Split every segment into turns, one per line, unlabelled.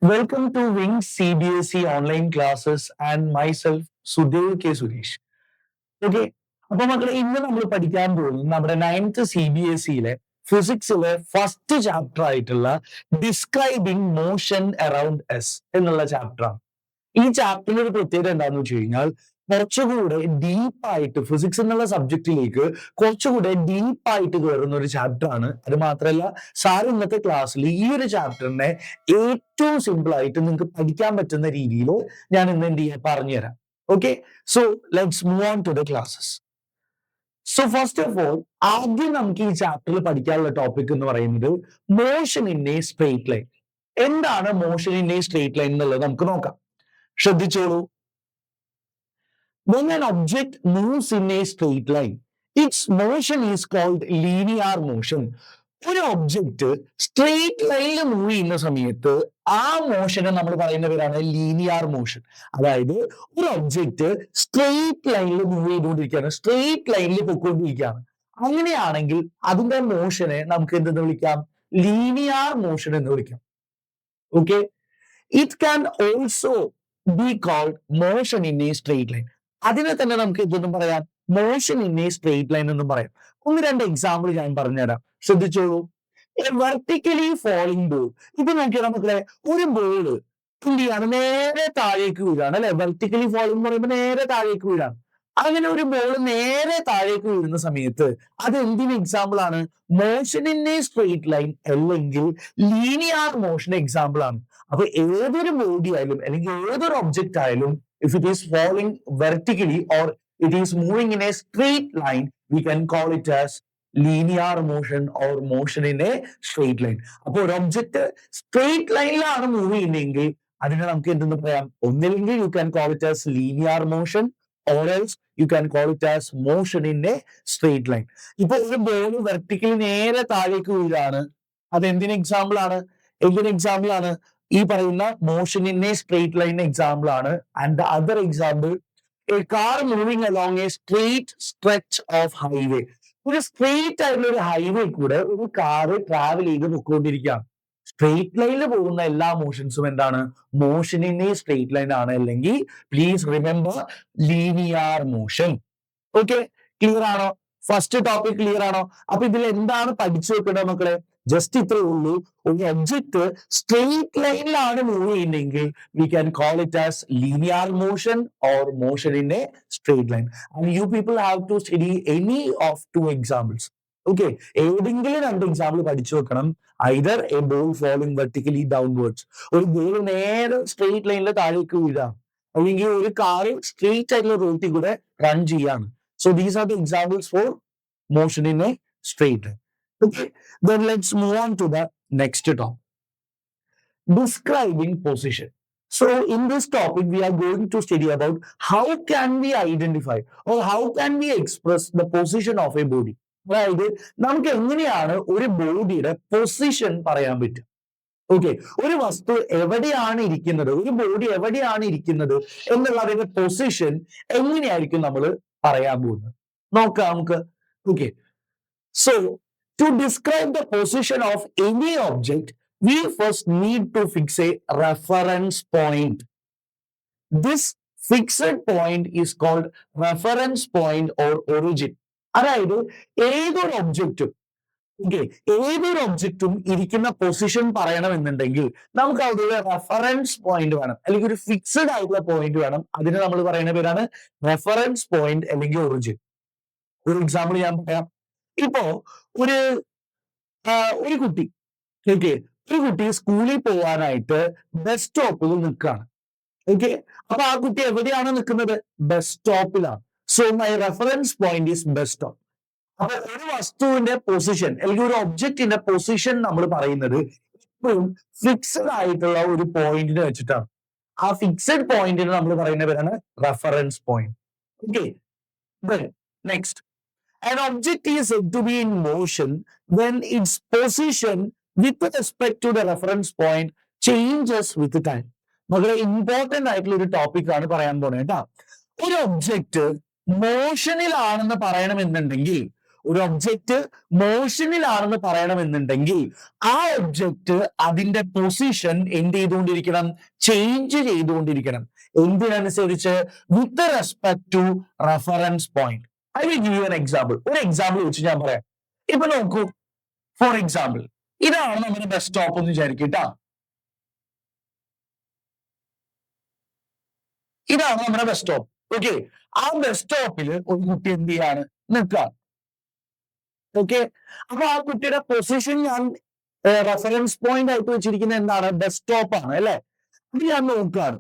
Welcome to Wings CBSE online classes and myself, Sudev K. Suresh. Okay. അപ്പൊ മക്കളെ ഇന്ന് നമ്മൾ പഠിക്കാൻ പോകുന്നത് നമ്മുടെ 9th CBSE ഫിസിക്സിലെ ഫസ്റ്റ് ചാപ്റ്റർ ആയിട്ടുള്ള ഡിസ്ക്രൈബിംഗ് മോഷൻ അറൌണ്ട് എസ് എന്നുള്ള ചാപ്റ്ററാണ്. ഈ ചാപ്റ്ററിൽ ഒരു പ്രത്യേകത എന്താണെന്ന് വെച്ച് കഴിഞ്ഞാൽ കുറച്ചുകൂടെ ഡീപ്പായിട്ട് ഫിസിക്സ് എന്നുള്ള സബ്ജക്റ്റിലേക്ക് കുറച്ചുകൂടെ ഡീപ്പായിട്ട് കയറുന്ന ഒരു ചാപ്റ്റർ ആണ്. അത് മാത്രമല്ല സാർ ഇന്നത്തെ ക്ലാസ്സിൽ ഈ ഒരു ചാപ്റ്ററിനെ ഏറ്റവും സിമ്പിൾ ആയിട്ട് നിങ്ങൾക്ക് പഠിക്കാൻ പറ്റുന്ന രീതിയിൽ ഞാൻ ഇന്ന് എന്ത് ചെയ്യാൻ പറഞ്ഞുതരാം. Okay, so let's move on to the classes. So first of all ആദ്യം നമുക്ക് ഈ ചാപ്റ്ററിൽ പഠിക്കാനുള്ള ടോപ്പിക് എന്ന് പറയുന്നത് motion in a straight line. എന്താണ് motion in a straight line എന്നുള്ളത് നമുക്ക് നോക്കാം. ശ്രദ്ധിച്ചോളൂ. When an object moves in a straight line, its motion is called linear motion. ഒരു ഒബ്ജക്റ്റ് സ്ട്രെയിറ്റ് ലൈനിൽ മൂവ് ചെയ്യുന്ന സമയത്ത് ആ മോഷനെ നമ്മൾ പറയുന്ന പേരാണ് ലീനിയർ മോഷൻ. അതായത് ഒരു ഒബ്ജക്റ്റ് സ്ട്രെയിറ്റ് ലൈനിൽ മൂവ് ചെയ്തുകൊണ്ടിരിക്കുകയാണ്, സ്ട്രെയിറ്റ് ലൈനിൽ പൊയ്ക്കൊണ്ടിരിക്കുകയാണ്. അങ്ങനെയാണെങ്കിൽ അതിന്റെ മോഷനെ നമുക്ക് എന്തെന്ന് വിളിക്കാം? ലീനിയർ മോഷൻ എന്ന് വിളിക്കാം. Okay, it can also be called motion in a straight line. അതിനെ തന്നെ നമുക്ക് ഇതൊന്നും പറയാം, motion in a straight line എന്നും പറയാം. ഒന്ന് രണ്ട് എക്സാമ്പിൾ ഞാൻ പറഞ്ഞുതരാം, ശ്രദ്ധിച്ചോളൂ. Vertically falling ball. ഇപ്പൊ നോക്കിയാൽ നമുക്ക് ഒരു ബോള് എന്ത് ചെയ്യാണ്? നേരെ താഴേക്ക് വീഴാണ് അല്ലെ. വെർട്ടിക്കലി ഫോളിംഗ് എന്ന് പറയുമ്പോൾ നേരെ താഴേക്ക് വീഴാണ്. അങ്ങനെ ഒരു ബോൾ നേരെ താഴേക്ക് വീഴുന്ന സമയത്ത് അത് എന്തിന് എക്സാമ്പിൾ ആണ്? Motion in a straight line അല്ലെങ്കിൽ ലീനിയർ മോഷൻ എക്സാമ്പിൾ ആണ്. അപ്പൊ ഏതൊരു ബോഡി ആയാലും അല്ലെങ്കിൽ ഏതൊരു ഒബ്ജക്റ്റ് ആയാലും if it is falling vertically or it is moving in a straight line, we can call it as linear motion or motion in a straight line. അപ്പോൾ ഒരു object straight ലൈനിലാണ് move ചെയ്യുന്നതെങ്കിൽ അതിനെ നമുക്ക് എന്തെന്ന് പറയാം? ഒന്നില്ലെങ്കിൽ you can call it as linear motion or else you can call it as motion in a straight line. ഇപ്പൊ ഒരു ബോൾ വെർട്ടിക്കലി നേരെ താഴേക്ക് വീഴാണ്, അത് എന്തിന് എക്സാമ്പിൾ ആണ്? എന്തിന് എക്സാമ്പിൾ ആണ്? ഈ പറയുന്ന motion in a straight line example ആണ്. And the other example, a car moving along a straight stretch of highway. ഒരു സ്ട്രെയിറ്റ് ആയിട്ടുള്ള ഒരു ഹൈവേ കൂടെ ഒരു കാറ് ട്രാവൽ ചെയ്ത് പൊയ്ക്കൊണ്ടിരിക്കുകയാണ്. സ്ട്രെയിറ്റ് ലൈനിൽ പോകുന്ന എല്ലാ മോഷൻസും എന്താണ്? Motion in a straight line ആണ്, അല്ലെങ്കിൽ please remember linear motion. Okay, clear ആണോ? ഫസ്റ്റ് ടോപ്പിക് ക്ലിയർ ആണോ? അപ്പൊ ഇതിൽ എന്താണ് പഠിച്ചു വെക്കേണ്ടത് മക്കളെ? ജസ്റ്റ് ഇത്രേ ഉള്ളൂ. ഒരു ഒബ്ജക്റ്റ് സ്ട്രെയിറ്റ് ലൈനിലാണ് മൂവ് ചെയ്യുന്നതെങ്കിൽ we can call it as linear motion or motion in a straight line. And you people have to study any of two examples. Okay, ഏതെങ്കിലും രണ്ട് എക്സാമ്പിൾ പഠിച്ചു വെക്കണം. either a ball falling vertically downwards, ഒരു ball നേരെ straight ലൈനിൽ താഴേക്ക് വീഴാം, അല്ലെങ്കിൽ ഒരു കാറ് സ്ട്രെയിറ്റ് ആയിട്ടുള്ള റോട്ടിൽ കൂടെ റൺ ചെയ്യാണ്. So these are the examples for motion in a straight line. Okay, then let's move on to the next topic, describing position. So in this topic we are going to study about how can we identify or how can we express the position of a body. അതായത് നമുക്ക് എങ്ങനെയാണ് ഒരു ബോഡിയുടെ position പറയാൻ പറ്റും? Okay, ഒരു വസ്തു എവിടെയാണ് ഇരിക്കുന്നത്, ഒരു ബോഡി എവിടെയാണ് ഇരിക്കുന്നത് എന്നുള്ളതിന്റെ പൊസിഷൻ എങ്ങനെയായിരിക്കും നമ്മൾ പറയാൻ പോകുന്നത്? നോക്കാം നമുക്ക്. Okay, so to describe the position of any object, we first need to fix a reference point. This fixed point is called reference point or origin. അതായത് ഏതൊരു ഒബ്ജക്റ്റും ഏതൊരു ഒബ്ജക്റ്റും ഇരിക്കുന്ന പൊസിഷൻ പറയണമെന്നുണ്ടെങ്കിൽ നമുക്ക് അവിടെ റെഫറൻസ് പോയിന്റ് വേണം, അല്ലെങ്കിൽ ഒരു ഫിക്സഡ് ആയിട്ടുള്ള പോയിന്റ് വേണം. അതിന് നമ്മൾ പറയുന്ന പേരാണ് റെഫറൻസ് പോയിന്റ് അല്ലെങ്കിൽ ഒറിജിൻ. ഒരു എക്സാമ്പിൾ ഞാൻ പറയാം. ഇപ്പോ ഒരു കുട്ടി ഒരു കുട്ടി സ്കൂളിൽ പോകാനായിട്ട് ബസ് സ്റ്റോപ്പിൽ നിൽക്കുകയാണ്. ഓക്കെ, അപ്പൊ ആ കുട്ടി എവിടെയാണ് നിൽക്കുന്നത്? ബസ് സ്റ്റോപ്പിലാണ്. So my reference point is bus stop. അപ്പൊ ഒരു വസ്തുവിന്റെ പൊസിഷൻ അല്ലെങ്കിൽ ഒരു ഒബ്ജക്റ്റിന്റെ പൊസിഷൻ നമ്മൾ പറയുന്നത് എപ്പോഴും ഫിക്സഡ് ആയിട്ടുള്ള ഒരു പോയിന്റിനെ വെച്ചിട്ടാണ്. ആ ഫിക്സഡ് പോയിന്റിന് നമ്മൾ പറയുന്ന പേരാണ് reference point. Okay, next, an object is said to be in motion when its position with respect to the reference point changes with time. വളരെ ഇമ്പോർട്ടന്റ് ആയിട്ടുള്ള ഒരു ടോപ്പിക് ആണ് പറയാൻ പോകുന്നത് കേട്ടോ. ഒരു ഒബ്ജക്റ്റ് മോഷനിലാണെന്ന് പറയണമെന്നുണ്ടെങ്കിൽ ഒരു ഒബ്ജക്റ്റ് മോഷനിലാണെന്ന് പറയണമെന്നുണ്ടെങ്കിൽ ആ ഒബ്ജക്റ്റ് അതിന്റെ പൊസിഷൻ എന്ത് ചെയ്തുകൊണ്ടിരിക്കണം? ചേഞ്ച് ചെയ്തുകൊണ്ടിരിക്കണം. എന്തിനനുസരിച്ച്? With respect to reference point. I will give you an example. ഒരു എക്സാമ്പിൾ വെച്ച് ഞാൻ പറയാം. ഇപ്പൊ നോക്കൂ, ഫോർ എക്സാമ്പിൾ ഇതാണ് നമ്മുടെ ബസ് സ്റ്റോപ്പ് എന്ന് വിചാരിക്കട്ടാ. ഇതാണ് നമ്മുടെ ബസ് സ്റ്റോപ്പ്. ഓക്കെ, ആ ബസ് സ്റ്റോപ്പിൽ ഒരു കുട്ടി എന്ത് ചെയ്യാണ്? നിൽക്കുക. ഓക്കെ, അപ്പൊ ആ കുട്ടിയുടെ പൊസിഷൻ ഞാൻ റെഫറൻസ് പോയിന്റ് ആയിട്ട് വെച്ചിരിക്കുന്നത് എന്താണ്? ബസ് സ്റ്റോപ്പ് ആണ് അല്ലെ? അത് ഞാൻ നോക്കുകയാണ്.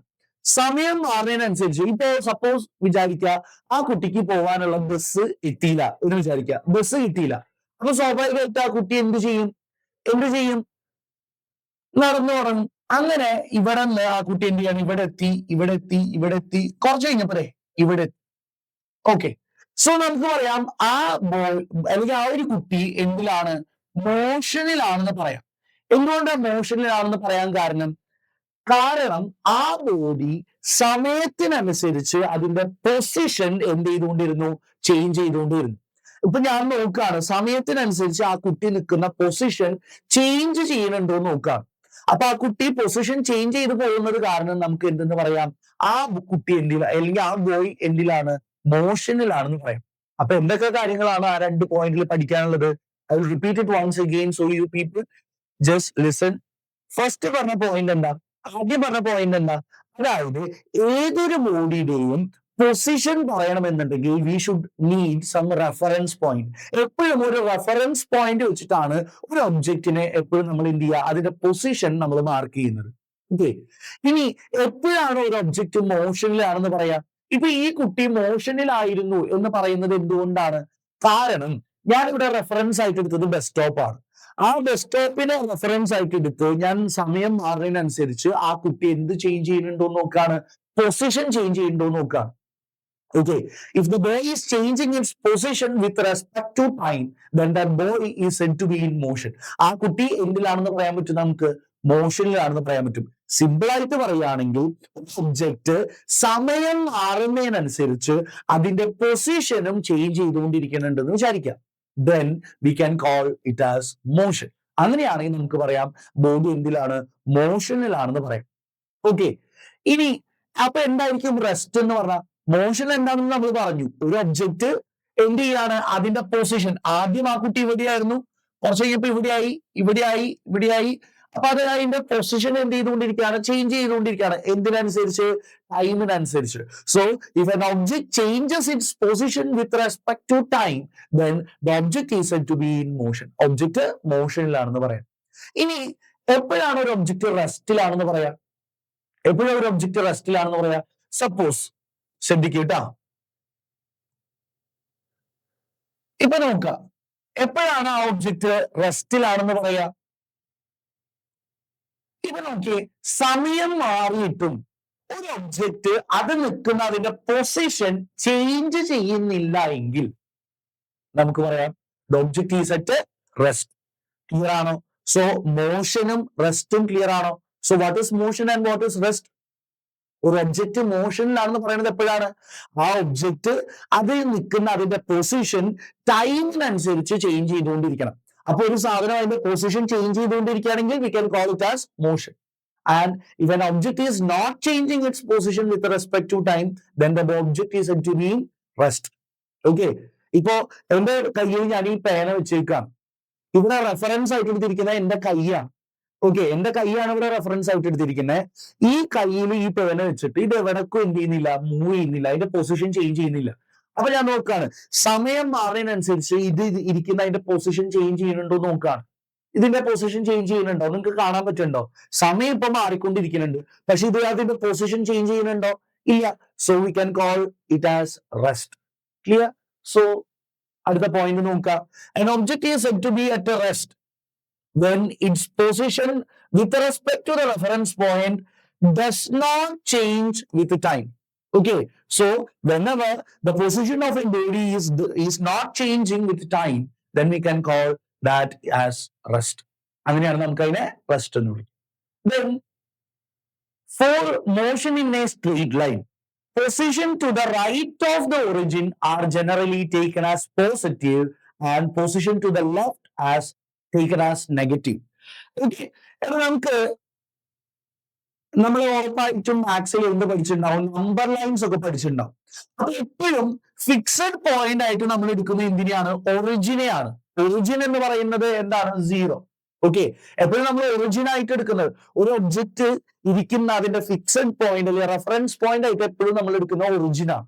സമയം മാറുന്നതിനനുസരിച്ച് ഇപ്പൊ സപ്പോസ് വിചാരിക്കുക ആ കുട്ടിക്ക് പോകാനുള്ള ബസ് എത്തിയില്ല എന്ന് വിചാരിക്കുക. ബസ് കിട്ടിയില്ല. അപ്പൊ സ്വാഭാവികമായിട്ട് ആ കുട്ടി എന്ത് ചെയ്യും? നടന്നു തുടങ്ങും. അങ്ങനെ ഇവിടെ നിന്ന് ആ കുട്ടി എന്ത് ചെയ്യാണ്? ഇവിടെ എത്തി കുറച്ച് കഴിഞ്ഞപ്പോഴേ ഇവിടെ എത്തി. ഓക്കെ, സോ നമുക്ക് പറയാം ആ അല്ലെങ്കിൽ ആ ഒരു കുട്ടി എന്തിലാണ്? മോഷനിലാണെന്ന് പറയാം. എന്തുകൊണ്ടാണ് മോഷനിലാണെന്ന് പറയാൻ കാരണം ആ ബോഡി സമയത്തിനനുസരിച്ച് അതിന്റെ പൊസിഷൻ എന്ത് ചെയ്തുകൊണ്ടിരുന്നു? ചേഞ്ച് ചെയ്തുകൊണ്ടിരുന്നു. ഇപ്പൊ ഞാൻ നോക്കുകയാണ്, സമയത്തിനനുസരിച്ച് ആ കുട്ടി നിൽക്കുന്ന പൊസിഷൻ ചേഞ്ച് ചെയ്യുന്നുണ്ടോ എന്ന് നോക്കുകയാണ്. അപ്പൊ ആ കുട്ടി പൊസിഷൻ ചേഞ്ച് ചെയ്ത് പോകുന്നത് കാരണം നമുക്ക് എന്തെന്ന് പറയാം? ആ കുട്ടി അല്ലെങ്കിൽ ആ ബോയ് എന്തിലാണ്? മോഷനിലാണെന്ന് പറയാം. അപ്പൊ എന്തൊക്കെ കാര്യങ്ങളാണ് ആ 2 പോയിന്റിൽ പഠിക്കാനുള്ളത്? I will repeat it once again so you people just listen. First പറഞ്ഞ പോയിന്റ് എന്താ? ആദ്യം പറഞ്ഞ പോയിന്റ് എന്താ? അതായത് ഏതൊരു ബോഡിയുടെയും പൊസിഷൻ പറയണമെന്നുണ്ടെങ്കിൽ we should need some reference point. എപ്പോഴും ഒരു റെഫറൻസ് പോയിന്റ് വെച്ചിട്ടാണ് ഒരു ഒബ്ജക്റ്റിനെ എപ്പോഴും നമ്മൾ എന്ത് ചെയ്യുക? അതിന്റെ പൊസിഷൻ നമ്മൾ മാർക്ക് ചെയ്യുന്നത്. ഓക്കെ, ഇനി എപ്പോഴാണ് ഒരു ഒബ്ജക്റ്റ് മോഷനിലാണെന്ന് പറയാ? ഇപ്പൊ ഈ കുട്ടി മോഷനിലായിരുന്നു എന്ന് പറയുന്നത് എന്തുകൊണ്ടാണ്? കാരണം ഞാനിവിടെ റെഫറൻസ് ആയിട്ട് എടുത്തത് ബസ് സ്റ്റോപ്പാണ്. ആ ബസ് സ്റ്റോപ്പിനെ റെഫറൻസ് ആയിട്ട് എടുത്ത് ഞാൻ സമയം മാറുന്നതിനനുസരിച്ച് ആ കുട്ടി എന്ത് ചേഞ്ച് ചെയ്യുന്നുണ്ടോ നോക്കാണ്? പൊസിഷൻ ചേഞ്ച് ചെയ്യുന്നുണ്ടോ നോക്കാണ്. Okay, if the boy is changing its position with respect to time, then that boy is said to be in motion. ആ കുട്ടി എന്തിലാണെന്ന് പറയാൻ പറ്റും? നമുക്ക് മോഷനിലാണെന്ന് പറയാൻ പറ്റും. സിമ്പിൾ ആയിട്ട് പറയുകയാണെങ്കിൽ ഒബ്ജക്റ്റ് സമയം മാറുന്നതിനനുസരിച്ച് അതിന്റെ പൊസിഷനും ചേഞ്ച് ചെയ്തുകൊണ്ടിരിക്കുന്നുണ്ടെന്ന് വിചാരിക്കാം. Then we can call it as motion. അങ്ങനെയാണെങ്കിൽ നമുക്ക് പറയാം ബോഡി എന്തിലാണ്? മോഷനിലാണെന്ന് പറയാം. ഓക്കെ, ഇനി അപ്പൊ എന്തായിരിക്കും റെസ്റ്റ് എന്ന് പറഞ്ഞാൽ? മോഷൻ എന്താണെന്ന് നമ്മൾ പറഞ്ഞു. ഒരു ഒബ്ജക്റ്റ് എന്ത് ചെയ്യാണ്? അതിന്റെ പൊസിഷൻ. ആദ്യം ആ കുട്ടി ഇവിടെയായിരുന്നു, കുറച്ച് കഴിഞ്ഞപ്പോ ഇവിടെയായി. അപ്പൊ അത് അതിന്റെ പൊസിഷൻ എന്ത് ചെയ്തുകൊണ്ടിരിക്കുകയാണ്? ചേഞ്ച് ചെയ്തുകൊണ്ടിരിക്കുകയാണ്. എന്തിനനുസരിച്ച്? ടൈമിനനുസരിച്ച്. So if an object changes its position with respect to time, then the object is said to be in motion. Object മോഷനിലാണെന്ന് പറയാം. ഇനി എപ്പോഴാണ് ഒരു ഒബ്ജക്റ്റ് റെസ്റ്റിലാണെന്ന് പറയാം? എപ്പോഴാണ് ഒരു ഒബ്ജക്റ്റ് റെസ്റ്റിലാണെന്ന് പറയാം? സപ്പോസ് ശ്രദ്ധിക്കൂട്ടാ, ഇപ്പൊ നോക്കാം എപ്പോഴാണ് ആ ഒബ്ജക്റ്റ് റെസ്റ്റിലാണെന്ന് പറയാ? ഇപ്പൊ നോക്കിയേ, സമയം മാറിയിട്ടും ഒരു ഒബ്ജക്റ്റ് അത് നിൽക്കുന്ന അതിന്റെ പൊസിഷൻ ചേഞ്ച് ചെയ്യുന്നില്ല എങ്കിൽ നമുക്ക് പറയാം the object is at rest. Clear ആണോ? സോ മോഷനും റെസ്റ്റും ക്ലിയർ ആണോ? So what is motion and what is rest? ഒരു ഒബ്ജക്റ്റ് മോഷനിലാണെന്ന് പറയുന്നത് എപ്പോഴാണ്? ആ ഒബ്ജക്റ്റ് അതിൽ നിൽക്കുന്ന അതിന്റെ പൊസിഷൻ ടൈമിനനുസരിച്ച് ചേഞ്ച് ചെയ്തുകൊണ്ടിരിക്കണം. അപ്പൊ ഒരു സാധനം അതിന്റെ പൊസിഷൻ ചേഞ്ച് ചെയ്തുകൊണ്ടിരിക്കുകയാണെങ്കിൽ we can call it as motion. And if an object is not changing its position with respect to time, then the object is said to be in rest. Okay, ഇപ്പോ എന്റെ കയ്യിൽ ഞാൻ ഈ പേന വെച്ചേക്കാം. ഇവിടെ reference ആയിട്ട് എടുത്തിരിക്കുന്ന എന്റെ കൈയാണ്. ഓക്കെ, എന്റെ കൈയാണ് ഇവിടെ റെഫറൻസ് ആയിട്ട് എടുത്തിരിക്കുന്നത്. ഈ കയ്യിൽ ഈ പേന വെച്ചിട്ട് ഇത് എവിടേക്കും എന്ത് ചെയ്യുന്നില്ല? മൂവ് ചെയ്യുന്നില്ല. അതിന്റെ പൊസിഷൻ ചേഞ്ച് ചെയ്യുന്നില്ല. അപ്പൊ ഞാൻ നോക്കാണ് സമയം മാറുന്നതിനനുസരിച്ച് ഇത് ഇരിക്കുന്ന അതിന്റെ പൊസിഷൻ ചേഞ്ച് ചെയ്യുന്നുണ്ടോ നോക്കാണ്. ഇതിന്റെ പൊസിഷൻ ചേഞ്ച് ചെയ്യുന്നുണ്ടോ? നിങ്ങൾക്ക് കാണാൻ പറ്റുന്നുണ്ടോ? സമയം ഇപ്പൊ മാറിക്കൊണ്ടിരിക്കുന്നുണ്ട്, പക്ഷെ ഇത് അതിന്റെ പൊസിഷൻ ചേഞ്ച് ചെയ്യുന്നുണ്ടോ? ഇല്ല. So we can call it as rest. Clear? So അടുത്ത പോയിന്റ് നോക്കാം. an object is said to be at a rest when its position with respect to the reference point does not change with time. Okay, so whenever the position of a body is not changing with time, then we can call that as rest. അങ്ങനെയാണ് നമുക്ക് അതിനെ rest എന്ന് വിളിക്കുന്നത്. Then for motion in a straight line, position to the right of the origin are generally taken as positive and position to the left as taken as negative. Okay, അപ്പോൾ നമ്മൾ ഉറപ്പായിട്ടും മാത്സിൽ എന്ത് പഠിച്ചിട്ടുണ്ടാവും, number lines ഒക്കെ പഠിച്ചിട്ടുണ്ടാവും. അപ്പൊ എപ്പോഴും fixed point ആയിട്ട് നമ്മൾ എടുക്കുന്നത് എന്തിനെയാണ്, ഒറിജിനെയാണ്. ഒറിജിൻ എന്ന് പറയുന്നത് എന്താണ്, സീറോ. ഓക്കെ, എപ്പോഴും നമ്മൾ ഒറിജിൻ ആയിട്ട് എടുക്കുന്നത് ഒരു ഒബ്ജക്റ്റ് ഇരിക്കുന്ന അതിന്റെ ഫിക്സഡ് പോയിന്റ് അല്ലെങ്കിൽ റെഫറൻസ് പോയിന്റ് ആയിട്ട് എപ്പോഴും നമ്മൾ എടുക്കുന്ന ഒറിജിനാണ്.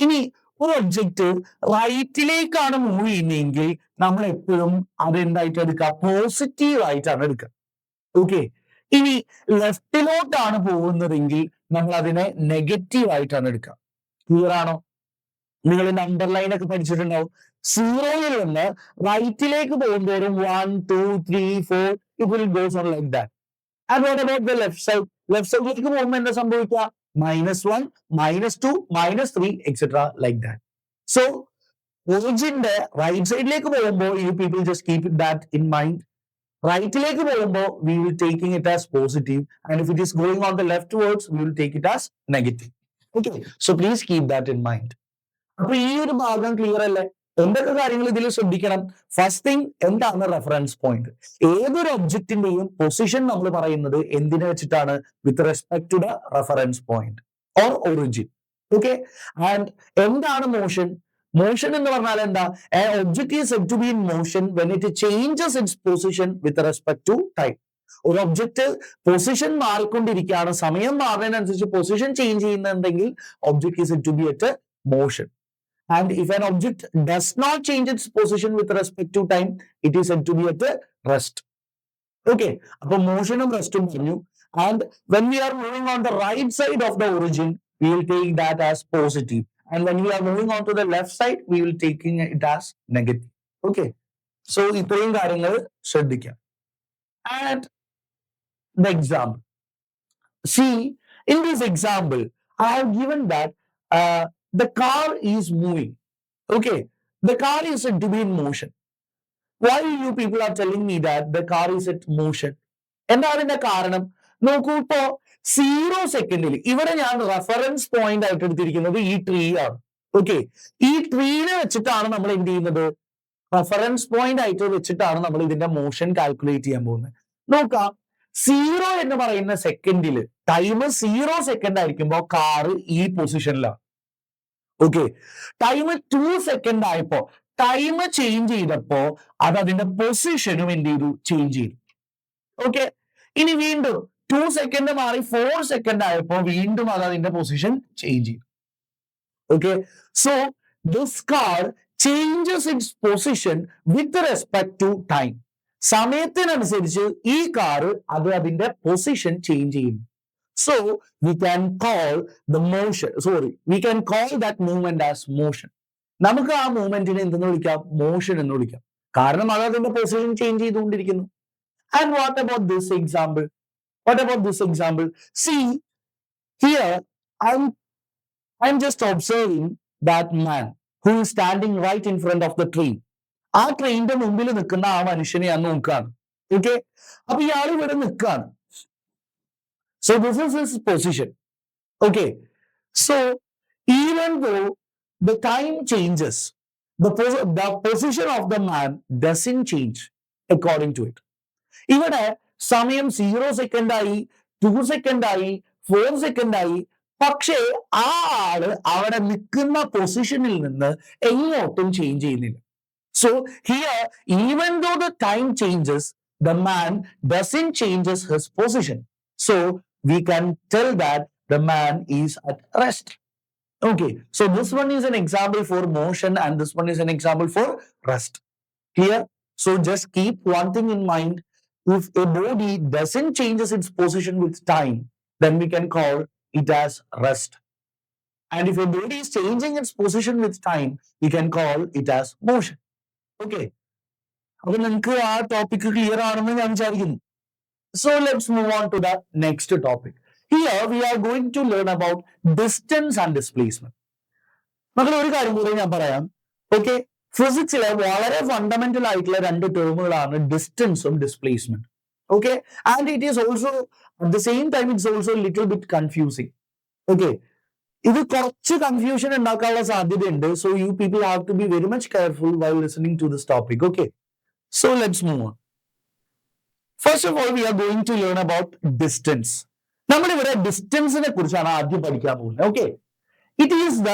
ഇനി ഒരു ഒബ്ജക്റ്റ് റൈറ്റിലേക്കാണ് മൂവ് ചെയ്യുന്നതെങ്കിൽ നമ്മൾ എപ്പോഴും അതെന്തായിട്ട് എടുക്കുക, പോസിറ്റീവ് ആയിട്ടാണ് എടുക്കുക. ഓക്കെ, ഇനി ലെഫ്റ്റിലോട്ടാണ് പോകുന്നതെങ്കിൽ നമ്മൾ അതിനെ നെഗറ്റീവ് ആയിട്ടാണ് എടുക്കുക. ക്ലിയർ ആണോ? നിങ്ങൾ നമ്പർ ലൈൻ ഒക്കെ പഠിച്ചിട്ടുണ്ടാവും. സീറോയിൽ നിന്ന് റൈറ്റിലേക്ക് പോകുമ്പോഴും 1 2 3 4 it will goes on like that. And what about the left side? Left സൈഡിലേക്ക് പോകുമ്പോൾ എന്താ സംഭവിക്കുക, -1 -2 -3 etc. like that. So ഒറിജിന്റെ റൈറ്റ് സൈഡിലേക്ക് പോകുമ്പോൾ you people just keep that in mind. റൈറ്റിലേക്ക് പോകുമ്പോൾ we will taking it as positive, and if it is going on the leftwards we will take it as negative. Okay, so please keep that in mind. അപ്പൊ ഈ ഒരു ഭാഗം clear അല്ലേ? എന്തൊക്കെ കാര്യങ്ങൾ ഇതിൽ ശ്രദ്ധിക്കണം? ഫസ്റ്റ് തിങ്, എന്താണ് റെഫറൻസ് പോയിന്റ്? ഏതൊരു ഒബ്ജക്റ്റിന്റെയും പൊസിഷൻ നമ്മൾ പറയുന്നത് എന്തിനെ വെച്ചിട്ടാണ്, with respect to the reference point or origin. Okay, and എന്താണ് മോഷൻ? മോഷൻ എന്ന് പറഞ്ഞാൽ എന്താ, object is said to be in motion when it changes its position with respect to time. ഒരു ഒബ്ജക്റ്റ് പൊസിഷൻ മാറിക്കൊണ്ടിരിക്കുകയാണ്, സമയം മാറുന്നതിനനുസരിച്ച് പൊസിഷൻ ചേഞ്ച് ചെയ്യുന്നുണ്ടെങ്കിൽ object is said to be at motion. And if an object does not change its position with respect to time, it is said to be at rest. Okay, അപ്പോൾ മോഷനും റെസ്റ്റും പറഞ്ഞു. And when we are moving on the right side of the origin, we will take that as positive. And when we are moving on to the left side, we will taking it as negative. Okay, so ഇത്രയും കാര്യങ്ങൾ ശ്രദ്ധിക്കാം. And the example. See, in this example, I have given that the car is moving. Okay, the car is said to be in motion. Why you people are telling me that the car is at motion? എന്താ അതിന്റെ കാരണം? നോക്കൂ, ഇപ്പോ 0 സെക്കൻഡിൽ ഇവിടെ ഞാൻ reference point ആയിട്ട് എടുത്തിരിക്കുന്നത് ഈ ട്രീ ആണ്. ഓക്കെ, ഈ ട്രീനെ വെച്ചിട്ടാണ് നമ്മൾ എന്ത് ചെയ്യുന്നത്, റെഫറൻസ് പോയിന്റ് ആയിട്ട് വെച്ചിട്ടാണ് നമ്മൾ ഇതിന്റെ മോഷൻ കാൽക്കുലേറ്റ് ചെയ്യാൻ പോകുന്നത്. നോക്കാം, 0 എന്ന് പറയുന്ന സെക്കൻഡിൽ ടൈം 0 സെക്കൻഡ് ആയിരിക്കുമ്പോൾ കാറ് ഈ പൊസിഷനിലാണ്. ഓക്കെ, ടൈം 2 സെക്കൻഡ് ആയപ്പോ ടൈം ചേഞ്ച് ചെയ്തപ്പോ അത് അതിന്റെ പൊസിഷനും എന്ത് ചെയ്തു, ചേഞ്ച് ചെയ്തു. ഓക്കെ, ഇനി വീണ്ടും 2 സെക്കൻഡ് മാറി 4 സെക്കൻഡ് ആയപ്പോ വീണ്ടും അത് അതിന്റെ പൊസിഷൻ ചേഞ്ച് ചെയ്തു. Okay, so this car changes its position with respect to time. സമയത്തിനനുസരിച്ച് ഈ കാറ് അത് അതിന്റെ പൊസിഷൻ ചേഞ്ച് ചെയ്യുന്നു. So we can call the motion, we can call that movement as motion. നമുക്ക് ആ മൂവ്മെന്റിനെ എന്തെന്ന് വിളിക്കാം, മോഷൻ എന്ന് വിളിക്കാം. കാരണം അത് അതിന്റെ പൊസിഷൻ ചേഞ്ച് ചെയ്തുകൊണ്ടിരിക്കുന്നു. And what about this example? What about this example? See, here I'm just observing that man who is standing right in front of the train. ആ ട്രെയിനിന്റെ മുമ്പിൽ നിൽക്കുന്ന ആ മനുഷ്യനെ ഞാൻ നോക്കുകയാണ്. ഓക്കെ, അപ്പൊ ഇയാൾ ഇവിടെ നിൽക്കുകയാണ്. So this is his position. Okay, so even though the time changes, the position of the man doesn't change according to it. ഇവിടെ സമയം 0 സെക്കൻഡ് ആയി, 2 സെക്കൻഡ് ആയി, 4 സെക്കൻഡ് ആയി, പക്ഷേ ആ ആള് അവിടെ നിൽക്കുന്ന പൊസിഷനിൽ നിന്ന് എങ്ങോട്ടും ചേഞ്ച് ചെയ്യുന്നില്ല. So here, even though the time changes, the man doesn't changes his position. So we can tell that the man is at rest. Okay, so this one is an example for motion and this one is an example for rest. Clear? So just keep one thing in mind. If a body doesn't changes its position with time, then we can call it as rest. And if a body is changing its position with time, we can call it as motion. Okay, അപ്പോൾ നിങ്ങൾക്ക് ആ topic clear ആണെന്ന് ഞാൻ വിചാരിക്കുന്നു. So let's move on to the next topic. Here we are going to learn about distance and displacement. മക്കളെ ഒരു കാര്യം കൂടി ഞാൻ പറയാം. ഓക്കെ, ഫിസിക്സിലെ വളരെ ഫണ്ടമെന്റൽ ആയിട്ടുള്ള രണ്ട് ടേമുകളാണ് ഡിസ്റ്റൻസും displacement. Okay, and it is also at the same time it's also little bit confusing. Okay, ഇത് കുറച്ച് കൺഫ്യൂഷൻ ഉണ്ടാക്കാനുള്ള സാധ്യതയുണ്ട്. So you people have to be very much careful while listening to this topic. Okay, so let's move on. First of all we are going to learn about distance. നമ്മളിവിടെ ഡിസ്റ്റൻസിനെ കുറിച്ചാണ് ആദ്യം പഠിക്കാൻ പോകുന്നത്. Okay, it is the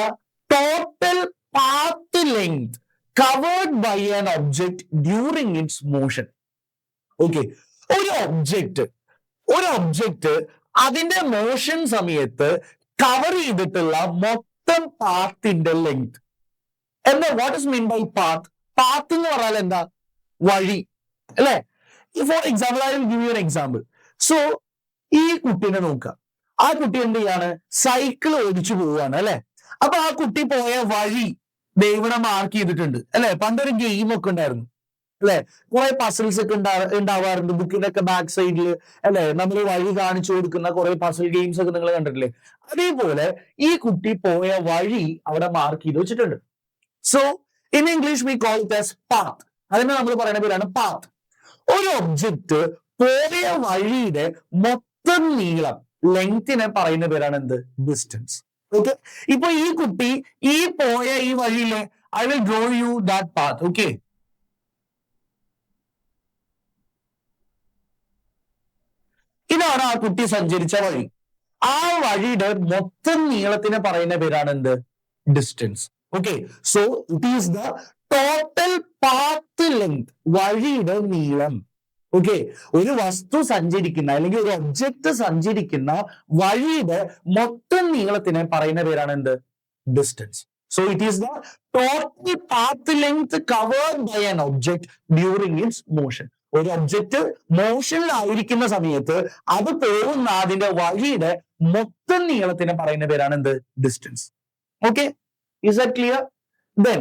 total path length covered by an object during its motion. Okay, ഒരു object അതിന്റെ motion സമയത്ത് cover ചെയ്തിട്ടുള്ള മൊത്തം പാത്തിന്റെ ലെങ്ത്. എന്താ what is mean by path? Path എന്ന് പറഞ്ഞാൽ എന്താ? വഴി അല്ലെ? For example, I will give you an example. So ഈ കുട്ടീനെ നോക്കുക. ആ കുട്ടി എന്ത് ചെയ്യാണ്? സൈക്കിൾ ഓടിച്ചു പോവുകയാണ് അല്ലെ? അപ്പൊ ആ കുട്ടി പോയ വഴി ദൈവനെ മാർക്ക് ചെയ്തിട്ടുണ്ട് അല്ലെ? പണ്ടൊരു ഗെയിം ഒക്കെ ഉണ്ടായിരുന്നു അല്ലെ? കുറെ പസിൽസ് ഒക്കെ ഉണ്ടാവാറുണ്ട് ബുക്കിന്റെ ഒക്കെ ബാക്ക് സൈഡിൽ അല്ലെ? നമ്മൾ വഴി കാണിച്ചു കൊടുക്കുന്ന കുറെ പസിൽ ഗെയിംസ് ഒക്കെ നിങ്ങൾ കണ്ടിട്ടില്ലേ? അതേപോലെ ഈ കുട്ടി പോയ വഴി അവിടെ മാർക്ക് ചെയ്ത് വെച്ചിട്ടുണ്ട്. So in English V call it as path. അതിനെ നമ്മൾ പറയുന്ന പേരാണ് പാത്ത്. ഒരു ഒബ്ജക്റ്റ് പോയ വഴിയുടെ മൊത്തം നീളം, ലെങ്തിനെ പറയുന്ന പേരാണ് എന്ത്? ഡിസ്റ്റൻസ്. ഓക്കെ, ഇപ്പൊ ഈ കുട്ടി ഈ പോയ ഈ വഴിയിലെ I will draw you that path. Okay, ഇതാണ് ആ കുട്ടി സഞ്ചരിച്ച വഴി. ആ വഴിയുടെ മൊത്തം നീളത്തിനെ പറയുന്ന പേരാണ് എന്ത്? Distance. Okay, so it is the total path length, വഴിയുടെ നീളം. ഓക്കെ, ഒരു വസ്തു സഞ്ചരിക്കുന്ന അല്ലെങ്കിൽ ഒരു ഒബ്ജക്റ്റ് സഞ്ചരിക്കുന്ന വഴിയുടെ മൊത്തം നീളത്തിനെ പറയുന്ന പേരാണ് എന്ത്? Distance. So it is the total path length covered by an object during its motion. ഒരു ഒബ്ജക്റ്റ് മോഷനിലായിരിക്കുന്ന സമയത്ത് അത് പോകുന്ന അതിന്റെ വഴിയുടെ മൊത്തം നീളത്തിനെ പറയുന്ന പേരാണ് എന്ത്? Distance. Okay, is that clear? Then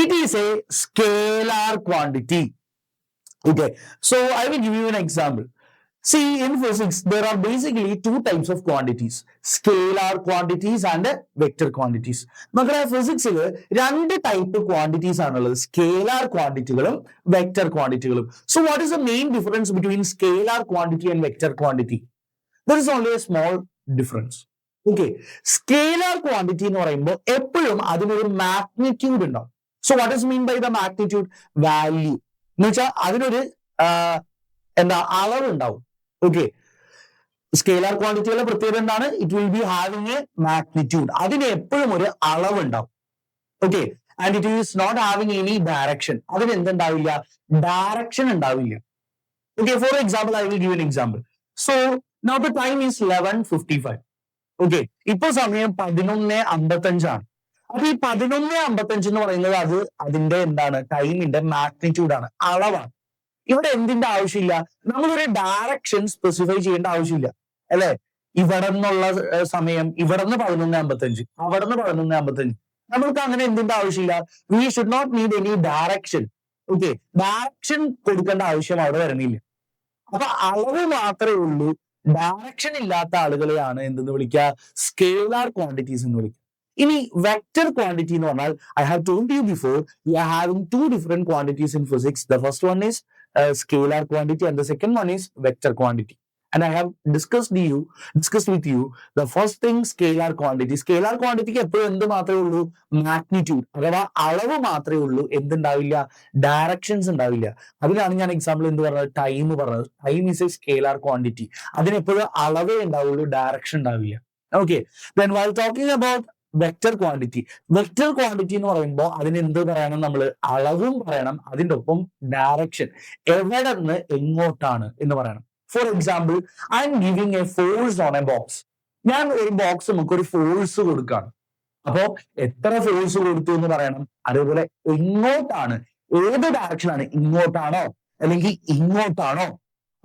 it is a scalar quantity. Okay, so I will give you an example. See, in physics there are basically two types of quantities, scalar quantities and vector quantities. മക്കളെ, ഫിസിക്സിൽ രണ്ട് type quantities ആണുള്ളത്, scalar ക്വാണ്ടിറ്റികളും vector ക്വാണ്ടിറ്റികളും. So what is the main difference between scalar quantity and vector quantity? There is only a small difference. Okay, scalar quantity എന്ന് പറയുമ്പോൾ എപ്പോഴും അതിനൊരു മാഗ്നിറ്റ്യൂഡ് ഉണ്ടാവും. So what is mean by the magnitude? Value എന്ന് വെച്ചാൽ അതിനൊരു എന്താ അളവ് ഉണ്ടാവും. ഓക്കെ, സ്കേലാർ ക്വാണ്ടിറ്റിയുടെ പ്രത്യേകത എന്താണ്? It will be having a magnitude. അതിന് എപ്പോഴും ഒരു അളവ് ഉണ്ടാവും. Okay, and it is not having any direction. അതിന് എന്തുണ്ടാവില്ല? ഡയറക്ഷൻ ഉണ്ടാവില്ല. Okay, for example I will give an example. So now the time is 11:55. Okay, ഇപ്പൊ സമയം 11:55. അപ്പൊ ഈ 11:55 എന്ന് പറയുന്നത് അത് അതിന്റെ എന്താണ്? ടൈമിന്റെ മാഗ്നിറ്റ്യൂഡ് ആണ്, അളവാണ്. ഇവിടെ എന്തിന്റെ ആവശ്യമില്ല? നമ്മളൊരു ഡയറക്ഷൻ സ്പെസിഫൈ ചെയ്യേണ്ട ആവശ്യമില്ല അല്ലെ? ഇവിടെ നിന്നുള്ള സമയം ഇവിടെ നിന്ന് 11:55, അവിടെ നിന്ന് 11:55. നമ്മൾക്ക് അങ്ങനെ എന്തിന്റെ ആവശ്യമില്ല? We should not need any direction. Okay, direction കൊടുക്കേണ്ട ആവശ്യം അവിടെ വരുന്നില്ല. അപ്പൊ അളവ് മാത്രമേ ഉള്ളൂ. ഡയറക്ഷൻ ഇല്ലാത്ത ആളുകളെയാണ് എന്തെന്ന് വിളിക്കുക? സ്കേലാർ ക്വാണ്ടിറ്റീസ് എന്ന് വിളിക്കുക. ഇനി വെക്ടർ ക്വാണ്ടിറ്റി എന്ന് പറഞ്ഞാൽ, I have told you before, we are having two different quantities in physics. The first one is scalar quantity and the second one is vector quantity. And I have discussed with you the first thing, scalar quantity. Scalar quantity എപ്പോഴും എന്ത് മാത്രമേ ഉള്ളൂ? Magnitude അഥവാ അളവ് മാത്രമേ ഉള്ളൂ. എന്തുണ്ടാവില്ല? Directions ഉണ്ടാവില്ല. അതിനാണ് ഞാൻ എക്സാമ്പിൾ എന്ത് പറഞ്ഞത്? ടൈം പറഞ്ഞത്. Time is a scalar quantity. അതിനെപ്പോഴും അളവേ ഉണ്ടാവുള്ളൂ, ഡയറക്ഷൻ ഉണ്ടാവില്ല. Okay, then while talking about vector quantity എന്ന് പറയുമ്പോൾ അതിന് എന്ത് പറയണം? നമ്മൾ അളവും പറയണം, അതിൻ്റെ ഒപ്പം ഡയറക്ഷൻ, എവിടെ നിന്ന് എങ്ങോട്ടാണ് എന്ന് പറയണം. Four example, I M giving A force on A box. ഞാൻ ഒരു ബോക്സ് നമുക്ക് ഒരു ഫോഴ്സ് കൊടുക്കുകയാണ്. അപ്പോ എത്ര ഫോഴ്സ് കൊടുത്തു എന്ന് പറയണം. അതേപോലെ എങ്ങോട്ടാണ്, ഏത് ഡയറക്ഷനാണ്? ഇങ്ങോട്ടാണോ അല്ലെങ്കിൽ ഇങ്ങോട്ടാണോ?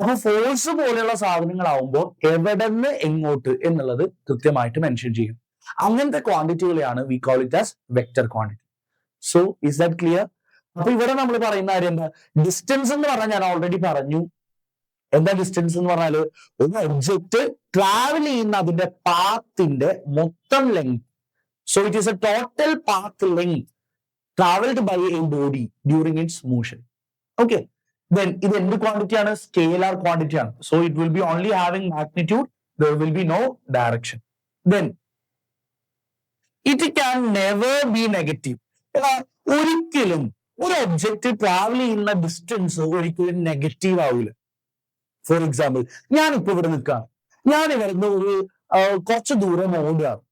അപ്പൊ ഫോഴ്സ് പോലെയുള്ള സാധനങ്ങളാവുമ്പോൾ എവിടെ നിന്ന് എങ്ങോട്ട് എന്നുള്ളത് കൃത്യമായിട്ട് മെൻഷൻ ചെയ്യും. അങ്ങനത്തെ ക്വാണ്ടിറ്റികളെയാണ് we call it as vector quantity. So is that clear? അപ്പൊ ഇവിടെ നമ്മൾ പറയുന്ന കാര്യം എന്താ? ഡിസ്റ്റൻസ് എന്ന് പറഞ്ഞാൽ ഞാൻ ഓൾറെഡി പറഞ്ഞു. എന്താ ഡിസ്റ്റൻസ് എന്ന് പറഞ്ഞാല്? ഒരു ഒബ്ജക്റ്റ് ട്രാവൽ ചെയ്യുന്ന അതിന്റെ പാത്തിന്റെ മൊത്തം length. So it is a total path length travelled by a body during its motion. Okay, then ഇത് എന്ത് ക്വാണ്ടിറ്റി ആണ്? സ്കേലാർ ക്വാണ്ടിറ്റി ആണ്. So it will be only having magnitude, there will be no direction. Then it can never be negative. ഒരിക്കലും ഒരു object travel ചെയ്യുന്ന distance ഒരിക്കലും negative ആവില്ല. For example, ഞാനിപ്പോ ഇവിടെ നിൽക്കാം, ഞാൻ ഇവിടുന്ന് ഒരു കുറച്ച് ദൂരം ഓടുകയാണ്.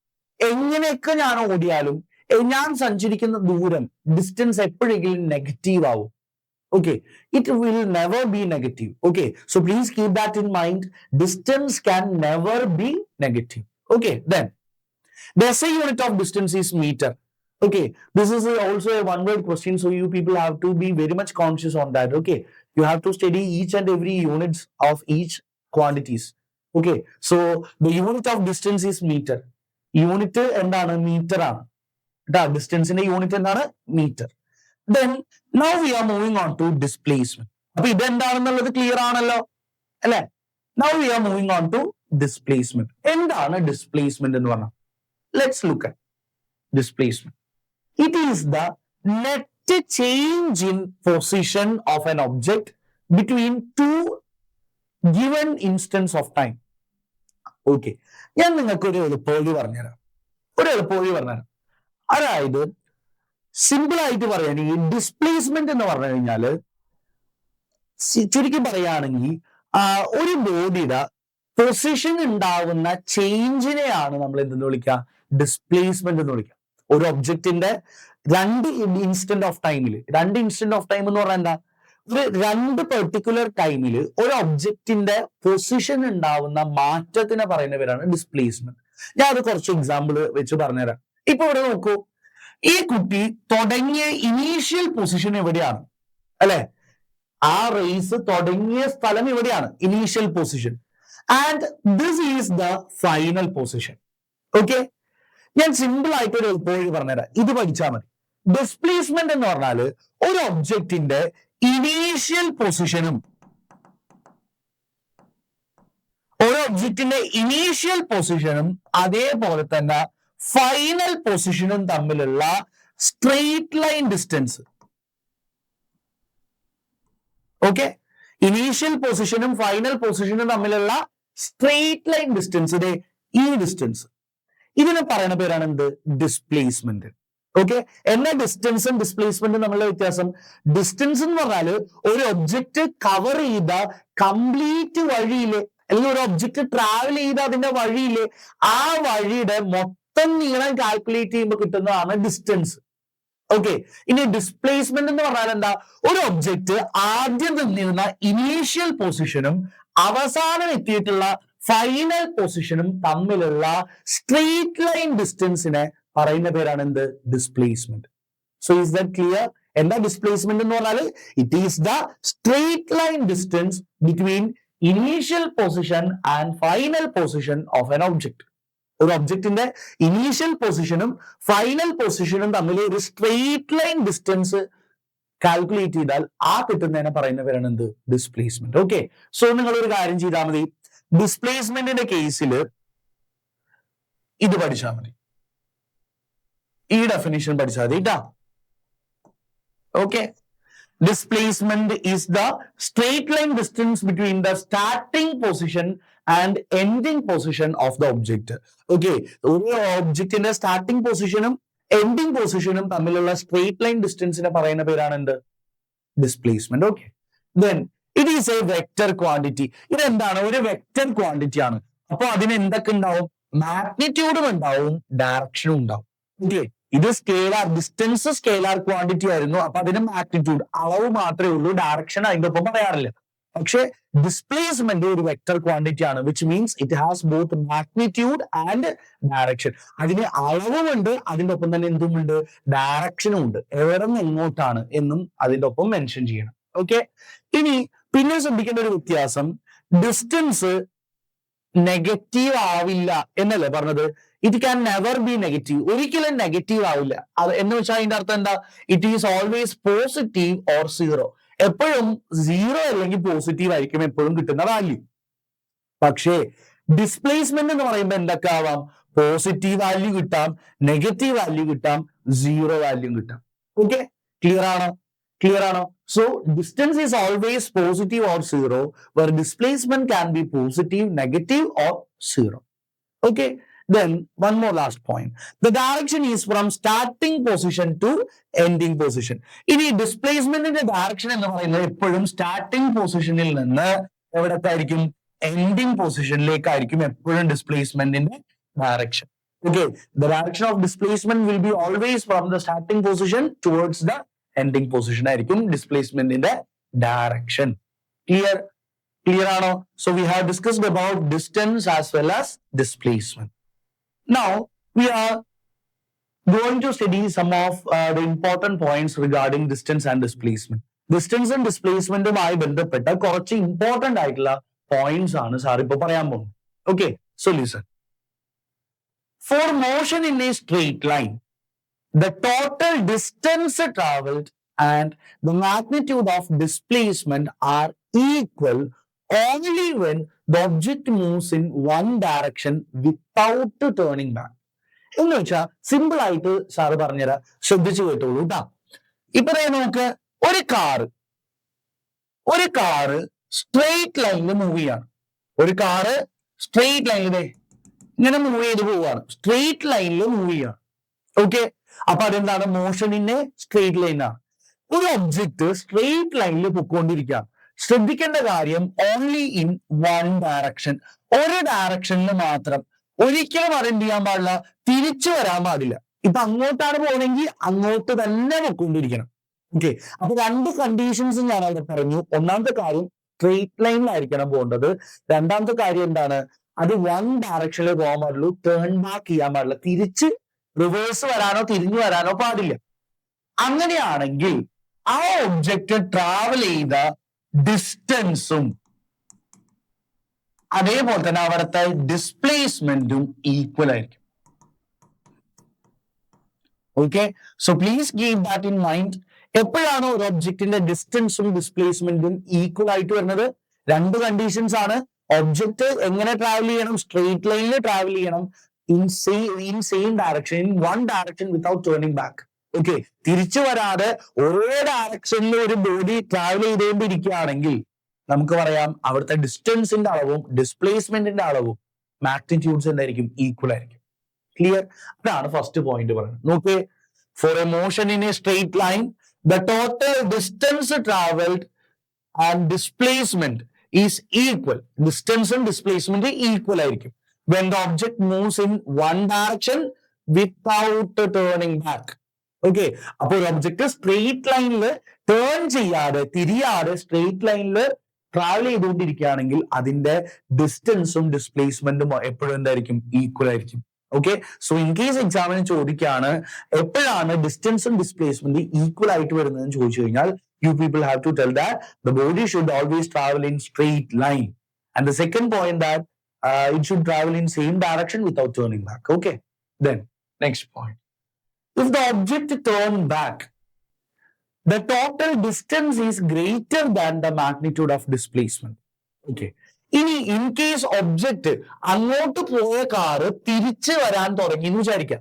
എങ്ങനെയൊക്കെ ഞാൻ ഓടിയാലും ഞാൻ സഞ്ചരിക്കുന്ന ദൂരം ഡിസ്റ്റൻസ് എപ്പോഴെങ്കിലും നെഗറ്റീവ് ആവും. Okay, it will never be negative. Okay, so please keep that in mind. Distance can never be negative. Okay, then the SI unit of distance is meter. Okay, this is also a one word question, so you people have to be very much conscious on that. Okay, you have to study each and every units of each quantities. Okay, so the unit of distance is meter. Unit endana meter ആണ്. Distance ന്റെ unit endana meter. Then now we are moving on to displacement. അപ്പൊ ഇതെന്താണെന്നുള്ളത് clear ആണല്ലോ അല്ലെ? Now we are moving on to displacement. എന്താണ് displacement എന്ന് പറഞ്ഞാൽ? Let's look at displacement. It is the net change in position of an object between two given instance of time. Okay, ഞാൻ നിങ്ങൾക്ക് ഒരു എളുപ്പവഴി പറഞ്ഞുതരാം. അതായത് സിമ്പിൾ ആയിട്ട് പറയുകയാണെങ്കിൽ ഡിസ്പ്ലേസ്മെന്റ് എന്ന് പറഞ്ഞു കഴിഞ്ഞാല് ചുരുക്കി പറയുകയാണെങ്കിൽ ഒരു ബോഡിയുടെ പൊസിഷൻ ഉണ്ടാവുന്ന ചേഞ്ചിനെയാണ് നമ്മൾ എന്തെന്ന് വിളിക്കുക? ഡിസ്പ്ലേസ്മെന്റ് എന്ന് വിളിക്കുക. ഒരു ഒബ്ജക്റ്റിന്റെ രണ്ട് ഇൻസ്റ്റന്റ് ഓഫ് ടൈം എന്ന് പറഞ്ഞാൽ എന്താ? രണ്ട് പെർട്ടിക്കുലർ ടൈമിൽ ഒരു ഒബ്ജക്റ്റിന്റെ പൊസിഷൻ ഉണ്ടാവുന്ന മാറ്റത്തിനെ പറയുന്ന പേരാണ് ഡിസ്പ്ലേസ്മെന്റ്. ഞാൻ അത് കുറച്ച് എക്സാമ്പിൾ വെച്ച് പറഞ്ഞുതരാം. ഇപ്പൊ ഇവിടെ നോക്കൂ, ഈ കുട്ടി തുടങ്ങിയ ഇനീഷ്യൽ പൊസിഷൻ എവിടെയാണ് അല്ലെ? ആ റേസ് തുടങ്ങിയ സ്ഥലം ഇവിടെയാണ്, initial position. And this is the final position. Okay, ഞാൻ സിമ്പിൾ ആയിട്ട് ഒരു എളുപ്പവഴി പറഞ്ഞുതരാം, ഇത് പഠിച്ചാൽ മതി. ഡിസ്പ്ലേസ്മെന്റ് എന്ന് പറഞ്ഞാൽ ഒരു ഒബ്ജക്റ്റിന്റെ ഇനീഷ്യൽ പൊസിഷനും അതേപോലെ തന്നെ ഫൈനൽ പൊസിഷനും തമ്മിലുള്ള straight line distance. Okay, initial പൊസിഷനും ഫൈനൽ പൊസിഷനും തമ്മിലുള്ള സ്ട്രെയിറ്റ് ലൈൻ ഡിസ്റ്റൻസ്, ഈ ഡിസ്റ്റൻസ്, ഇതിനെ പറയുന്ന പേരാണ് എന്ത്? ഡിസ്പ്ലേസ്മെന്റ്. ഓക്കെ, എന്നാ ഡിസ്റ്റൻസും ഡിസ്പ്ലേസ്മെന്റും തമ്മിലുള്ള വ്യത്യാസം? ഡിസ്റ്റൻസ് എന്ന് പറഞ്ഞാൽ ഒരു ഒബ്ജക്റ്റ് കവർ ചെയ്ത കംപ്ലീറ്റ് വഴിയില്, അല്ലെങ്കിൽ ഒരു ഒബ്ജക്റ്റ് ട്രാവൽ ചെയ്ത അതിന്റെ വഴിയില്, ആ വഴിയുടെ നീളം കാൽക്കുലേറ്റ് ചെയ്യുമ്പോൾ കിട്ടുന്നതാണ് ഡിസ്റ്റൻസ്. ഓക്കെ, ഇനി ഡിസ്പ്ലേസ്മെന്റ് എന്ന് പറഞ്ഞാൽ എന്താ? ഒരു ഒബ്ജക്റ്റ് ആദ്യം നിന്നിരുന്ന ഇനീഷ്യൽ പൊസിഷനും അവസാനം എത്തിയിട്ടുള്ള ഫൈനൽ പൊസിഷനും തമ്മിലുള്ള സ്ട്രെയിറ്റ് ലൈൻ ഡിസ്റ്റൻസിനെ പറയുന്ന പേരാണ് എന്ത്? Displacement. So is that clear? എന്താ ഡിസ്പ്ലേസ്മെന്റ് എന്ന് പറഞ്ഞാൽ? It is the straight line distance between initial position and final position of N object. ഒരു ഒബ്ജക്റ്റിന്റെ ഇനീഷ്യൽ പൊസിഷനും ഫൈനൽ പൊസിഷനും തമ്മിൽ ഒരു സ്ട്രെയിറ്റ് ലൈൻ ഡിസ്റ്റൻസ് കാൽക്കുലേറ്റ് ചെയ്താൽ ആ കിട്ടുന്നതിനെ പറയുന്ന പേരാണ് എന്ത്? ഡിസ്പ്ലേസ്മെന്റ്. ഓക്കെ, സോ നിങ്ങൾ ഒരു കാര്യം ചെയ്താൽ മതി, ഡിസ്പ്ലേസ്മെന്റിന്റെ കേസിൽ ഇത് പഠിച്ചാൽ മതി, ഈ ഡെഫിനിഷൻ പഠിച്ചാൽ മതി കേട്ടാ. Okay, displacement is the straight line distance between the starting position and ending position of the object. Okay, ഒരു ഒബ്ജക്റ്റിന്റെ സ്റ്റാർട്ടിംഗ് പൊസിഷനും എൻഡിങ് പൊസിഷനും തമ്മിലുള്ള സ്ട്രെയിറ്റ് ലൈൻ ഡിസ്റ്റൻസിനെ പറയുന്ന പേരാണ് എന്ത്? Displacement. Okay, then it is A vector quantity. ഇതെന്താണ്? ഒരു വെക്റ്റർ ക്വാണ്ടിറ്റി ആണ്. അപ്പൊ അതിന് എന്തൊക്കെ ഉണ്ടാവും? മാഗ്നിറ്റ്യൂഡും ഉണ്ടാവും, ഡയറക്ഷനും ഉണ്ടാവും. ഓക്കെ, ഇത് സ്കേലാർ, ഡിസ്റ്റൻസ് സ്കേലാർ ക്വാണ്ടിറ്റി ആയിരുന്നു, അപ്പൊ അതിന് മാഗ്നിറ്റ്യൂഡ് അളവ് മാത്രമേ ഉള്ളൂ, ഡയറക്ഷൻ അതിന്റെ ഒപ്പം പറയാറില്ല. പക്ഷെ ഡിസ്പ്ലേസ്മെന്റ് ഒരു വെക്റ്റർ ക്വാണ്ടിറ്റി ആണ്, which means it has both magnitude and direction. അതിന് അളവുമുണ്ട്, അതിന്റെ ഒപ്പം തന്നെ എന്തുമുണ്ട്? ഡയറക്ഷനും ഉണ്ട്. എവിടെ നിന്ന് എങ്ങോട്ടാണ് എന്നും അതിന്റെ ഒപ്പം മെൻഷൻ ചെയ്യണം. ഓക്കെ, ഇനി പിന്നെ ശ്രദ്ധിക്കേണ്ട ഒരു വ്യത്യാസം, ഡിസ്റ്റൻസ് നെഗറ്റീവ് ആവില്ല എന്നല്ലേ പറഞ്ഞത്? It can never be negative. ഒരിക്കലും നെഗറ്റീവ് ആവില്ല. അത് എന്ന് വെച്ചാൽ അതിന്റെ അർത്ഥം എന്താ? It is always positive or zero. എപ്പോഴും സീറോ അല്ലെങ്കിൽ പോസിറ്റീവ് ആയിരിക്കും എപ്പോഴും കിട്ടുന്ന വാല്യൂ. പക്ഷേ ഡിസ്പ്ലേസ്മെന്റ് എന്ന് പറയുമ്പോൾ എന്തൊക്കെ ആവാം? പോസിറ്റീവ് വാല്യൂ കിട്ടാം, നെഗറ്റീവ് വാല്യൂ കിട്ടാം, സീറോ വാല്യൂ കിട്ടാം. ഓക്കെ, ക്ലിയർ ആണോ? Clear ആണോ? So distance is always positive or zero, where displacement can be positive, negative or zero. Okay. Then one more last point. The direction is from starting position to ending position. ഇനി ഡിസ്പ്ലേസ്മെന്റിന്റെ direction എന്ന് പറയുന്നത് എപ്പോഴും starting പൊസിഷനിൽ നിന്ന് എവിടേക്കായിരിക്കും, ending പൊസിഷനിലേക്കായിരിക്കും എപ്പോഴും ഡിസ്പ്ലേസ്മെന്റിന്റെ direction. Okay, the direction of displacement will be always from the starting position towards the ending position ആയിരിക്കും ഡിസ്പ്ലേസ്മെന്റിന്റെ direction. Clear ആണോ? So we have discussed about distance as well as displacement. Now we are going to study some of the important points regarding distance and displacement. Distance and displacementുമായി ബന്ധപ്പെട്ട കുറച്ച് important ആയിട്ടുള്ള points ആണ് sir ഇപ്പൊ പറയാൻ പോകുന്നത്. Okay, so listen. For motion in a straight line, the total distance traveled and the magnitude of displacement are equal only when the object moves in one direction without turning back. എന്ന് വെച്ചാൽ simple ആയിട്ട് sir പറഞ്ഞുതരാം, ശ്രദ്ധിച്ചു കേട്ടോളൂ കേട്ടാ. ഇപ്പൊ നമുക്ക് ഒരു കാറ് സ്ട്രെയിറ്റ് ലൈനിൽ മൂവ് ചെയ്യാണ്. ഒരു കാറ് സ്ട്രെയിറ്റ് ലൈനിൽ ഇങ്ങനെ മൂവ് ചെയ്ത് പോവുകയാണ്, സ്ട്രെയിറ്റ് ലൈനിൽ മൂവ് ചെയ്യാണ്. ഓക്കെ, അപ്പൊ അതെന്താണ്, മോഷൻ ഇൻ എ സ്ട്രെയിറ്റ് ലൈനാണ്. ഒരു ഒബ്ജക്റ്റ് സ്ട്രെയിറ്റ് ലൈനിൽ പൊക്കോണ്ടിരിക്കുക. ശ്രദ്ധിക്കേണ്ട കാര്യം ഓൺലി ഇൻ വൺ ഡയറക്ഷൻ, ഒരു ഡയറക്ഷനിൽ മാത്രം. ഒരിക്കലും അതെന്ത് ചെയ്യാൻ പാടില്ല, തിരിച്ചു വരാൻ പാടില്ല. ഇപ്പൊ അങ്ങോട്ടാണ് പോകണമെങ്കിൽ അങ്ങോട്ട് തന്നെ പൊക്കോണ്ടിരിക്കണം. ഓക്കെ, അപ്പൊ രണ്ട് കണ്ടീഷൻസ് ഞാൻ അവിടെ പറഞ്ഞു. ഒന്നാമത്തെ കാര്യം സ്ട്രെയിറ്റ് ലൈനിലായിരിക്കണം പോകേണ്ടത്. രണ്ടാമത്തെ കാര്യം എന്താണ്, അത് വൺ ഡയറക്ഷനിൽ പോകാൻ പാടുള്ളൂ, ടേൺ ബാക്ക് ചെയ്യാൻ പാടില്ല, തിരിച്ച് റിവേഴ്സ് വരാനോ തിരിഞ്ഞു വരാനോ പാടില്ല. അങ്ങനെയാണെങ്കിൽ ആ ഒബ്ജക്റ്റ് ട്രാവൽ ചെയ്ത ഡിസ്റ്റൻസും അതേപോലെ തന്നെ അവിടുത്തെ ഡിസ്പ്ലേസ്മെന്റും ഈക്വൽ ആയിരിക്കും. Okay, so please keep that in mind. എപ്പോഴാണ് ഒരു ഒബ്ജക്റ്റിന്റെ ഡിസ്റ്റൻസും ഡിസ്പ്ലേസ്മെന്റും ഈക്വൽ ആയിട്ട് വരുന്നത്? രണ്ട് കണ്ടീഷൻസ് ആണ്. ഒബ്ജക്റ്റ് എങ്ങനെ ട്രാവൽ ചെയ്യണം, സ്ട്രെയിറ്റ് ലൈനിൽ ട്രാവൽ ചെയ്യണം, in same direction, in one direction without turning back. Okay, തിരിച്ചു വരാതെ ഒരേ ഡയറക്ഷനിൽ ഒരു ബോഡി ട്രാവൽ ചെയ്തുകൊണ്ടിരിക്കുകയാണെങ്കിൽ നമുക്ക് പറയാം അവിടുത്തെ ഡിസ്റ്റൻസിന്റെ അളവും ഡിസ്പ്ലേസ്മെന്റിന്റെ അളവും മാഗ്നിറ്റ്യൂഡ്സ് എന്തായിരിക്കും, ഈക്വൽ ആയിരിക്കും. ക്ലിയർ? അതാണ് ഫസ്റ്റ് പോയിന്റ് പറയുന്നത്. നോക്കേ, for a motion in a straight line the total distance travelled and displacement is equal. ഡിസ്റ്റൻസും ഡിസ്പ്ലേസ്മെന്റ് ഈക്വൽ ആയിരിക്കും when the object moves in one direction without turning back. Okay, അപ്പൊ ഒരു object straight ലൈനിൽ turn ചെയ്യാതെ തിരിയാതെ straight ലൈനിൽ travel ചെയ്തുകൊണ്ടിരിക്കുകയാണെങ്കിൽ അതിന്റെ ഡിസ്റ്റൻസും ഡിസ്പ്ലേസ്മെന്റും എപ്പോഴും എന്തായിരിക്കും, ഈക്വൽ ആയിരിക്കും. ഓക്കെ, സോ ഇൻ കേസ് എക്സാമിന് ചോദിക്കുകയാണ് എപ്പോഴാണ് ഡിസ്റ്റൻസും ഡിസ്പ്ലേസ്മെന്റ് ഈക്വൽ ആയിട്ട് വരുന്നതെന്ന് ചോദിച്ചു കഴിഞ്ഞാൽ you people have to tell that the body should always travel in straight line, and the second point that it should travel in same direction without turning back. Okay, then next point, if the object turn back the total distance is greater than the magnitude of displacement. Okay, ഇനി in case object അങ്ങോട്ട് പോയ car തിരിച്ചു വരാൻ തുടങ്ങി എന്ന് വിചാരിക്കാം.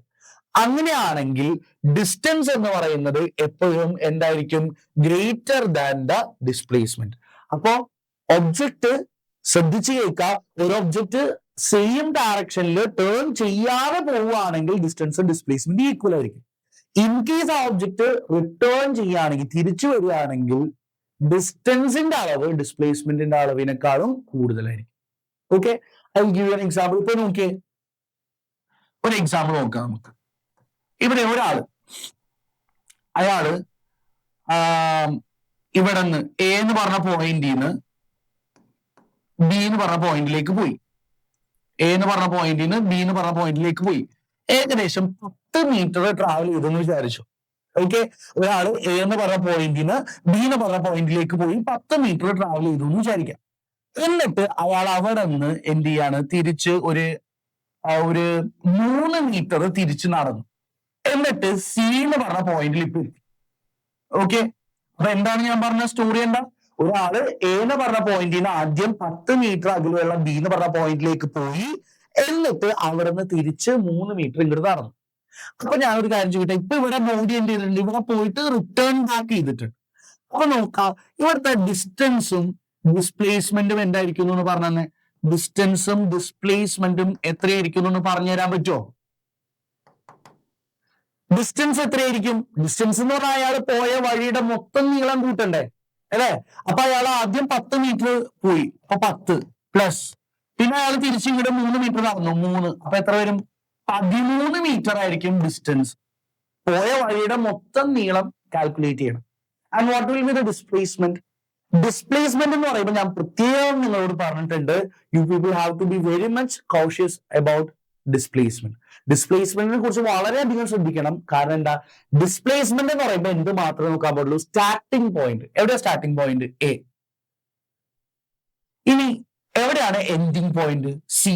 അങ്ങനെയാണെങ്കിൽ distance എന്ന് പറയുന്നത് എപ്പോഴും എന്തായിരിക്കും, ഗ്രേറ്റർ ദാൻ ദ ഡിസ്പ്ലേസ്മെന്റ്. അപ്പോ ഒബ്ജക്റ്റ് ശ്രദ്ധിച്ചു കേൾക്കുക, ഒരു ഒബ്ജക്റ്റ് സെയിം ഡയറക്ഷനിൽ ടേൺ ചെയ്യാതെ പോവുകയാണെങ്കിൽ ഡിസ്റ്റൻസ് ഡിസ്പ്ലേസ്മെന്റ് ഈക്വൽ ആയിരിക്കും. ഇൻ കേസ് ആ ഒബ്ജക്റ്റ് റിട്ടേൺ ചെയ്യുകയാണെങ്കിൽ, തിരിച്ചു വരികയാണെങ്കിൽ ഡിസ്റ്റൻസിന്റെ അളവ് ഡിസ്പ്ലേസ്മെന്റിന്റെ അളവിനേക്കാളും കൂടുതലായിരിക്കും. Okay, I will give you an example. ഇപ്പൊ നോക്കിയേ, ഒരു എക്സാമ്പിൾ നോക്കാം നമുക്ക്. ഇവിടെ അയാള് ഇവിടെ നിന്ന് എ എന്ന് പറഞ്ഞ പോയിന്റിൽ നിന്ന് ബി എന്ന് പറഞ്ഞ പോയിന്റിലേക്ക് പോയി. എ എന്ന് പറഞ്ഞ പോയിന്റിൽ നിന്ന് ബി എന്ന് പറഞ്ഞ പോയിന്റിലേക്ക് പോയി. ഏകദേശം 10 മീറ്റർ ട്രാവൽ ചെയ്തെന്ന് വിചാരിച്ചു. ഓക്കെ, ഒരാള് എ എന്ന് പറഞ്ഞ പോയിന്റിൽ നിന്ന് ബി എന്ന് പറഞ്ഞ പോയിന്റിലേക്ക് പോയി 10 മീറ്റർ ട്രാവൽ ചെയ്തു എന്ന് വിചാരിക്കാം. എന്നിട്ട് അയാൾ അവിടെ നിന്ന് എന്ത് ചെയ്യാണ്, തിരിച്ച് ഒരു 3 മീറ്റർ തിരിച്ച് നടന്നു. എന്നിട്ട് സി എന്ന് പറഞ്ഞ പോയിന്റിൽ ഇപ്പൊ എത്തി. ഓക്കെ, അപ്പൊ എന്താണ് ഞാൻ പറഞ്ഞ സ്റ്റോറി? എന്താ, ഒരാള് എ എന്ന് പറഞ്ഞ പോയിന്റിൽ നിന്ന് ആദ്യം 10 മീറ്റർ അകലെയുള്ള ബി എന്ന് പറഞ്ഞ പോയിന്റിലേക്ക് പോയി, എന്നിട്ട് അവിടെ നിന്ന് തിരിച്ച് 3 മീറ്റർ ഇങ്ങോട്ട് നടന്നു. അപ്പൊ ഞാനൊരു കാര്യം ചോദിക്കട്ടെ, ഇപ്പൊ ഇവിടെ ബോഡി എന്ത് ചെയ്തിട്ടുണ്ട്, ഇവിടെ പോയിട്ട് റിട്ടേൺ ബാക്ക് ചെയ്തിട്ടുണ്ട്. അപ്പൊ നോക്കാം, ഇവിടുത്തെ ഡിസ്റ്റൻസും ഡിസ്പ്ലേസ്മെന്റും എന്തായിരിക്കും എന്ന് പറഞ്ഞേ. ഡിസ്റ്റൻസും ഡിസ്പ്ലേസ്മെന്റും എത്രയായിരിക്കും എന്ന് പറഞ്ഞു തരാൻ പറ്റുമോ? ഡിസ്റ്റൻസ് എത്രയായിരിക്കും? ഡിസ്റ്റൻസ് എന്ന് പറഞ്ഞാൽ അയാൾ പോയ വഴിയുടെ മൊത്തം നീളം കൂട്ടണ്ടേ അല്ലേ? അപ്പൊ അയാൾ ആദ്യം 10 മീറ്റർ പോയി, അപ്പൊ 10 പ്ലസ് പിന്നെ അയാൾ തിരിച്ചിങ്ങോട്ട് 3 മീറ്റർ നടന്നു, 3, അപ്പൊ എത്ര വരും? 13 മീറ്റർ ആയിരിക്കും ഡിസ്റ്റൻസ്. പോയ വഴിയുടെ മൊത്തം നീളം കാൽക്കുലേറ്റ് ചെയ്യണം. And what will be the displacement? Displacement എന്ന് പറയുമ്പോൾ ഞാൻ പ്രത്യേകം നിങ്ങളോട് പറഞ്ഞിട്ടുണ്ട്, you people have to be very much cautious about displacement. ഡിസ്പ്ലേസ്മെന്റിനെ കുറിച്ച് വളരെയധികം ശ്രദ്ധിക്കണം. കാരണം എന്താ, ഡിസ്പ്ലേസ്മെന്റ് എന്ന് പറയുമ്പോൾ എന്ത് മാത്രമേ നോക്കാൻ പാടുള്ളൂ? Starting point. എവിടെയാ സ്റ്റാർട്ടിംഗ് പോയിന്റ്? എ. ഇനി എവിടെയാണ് എൻഡിങ് പോയിന്റ്? സി.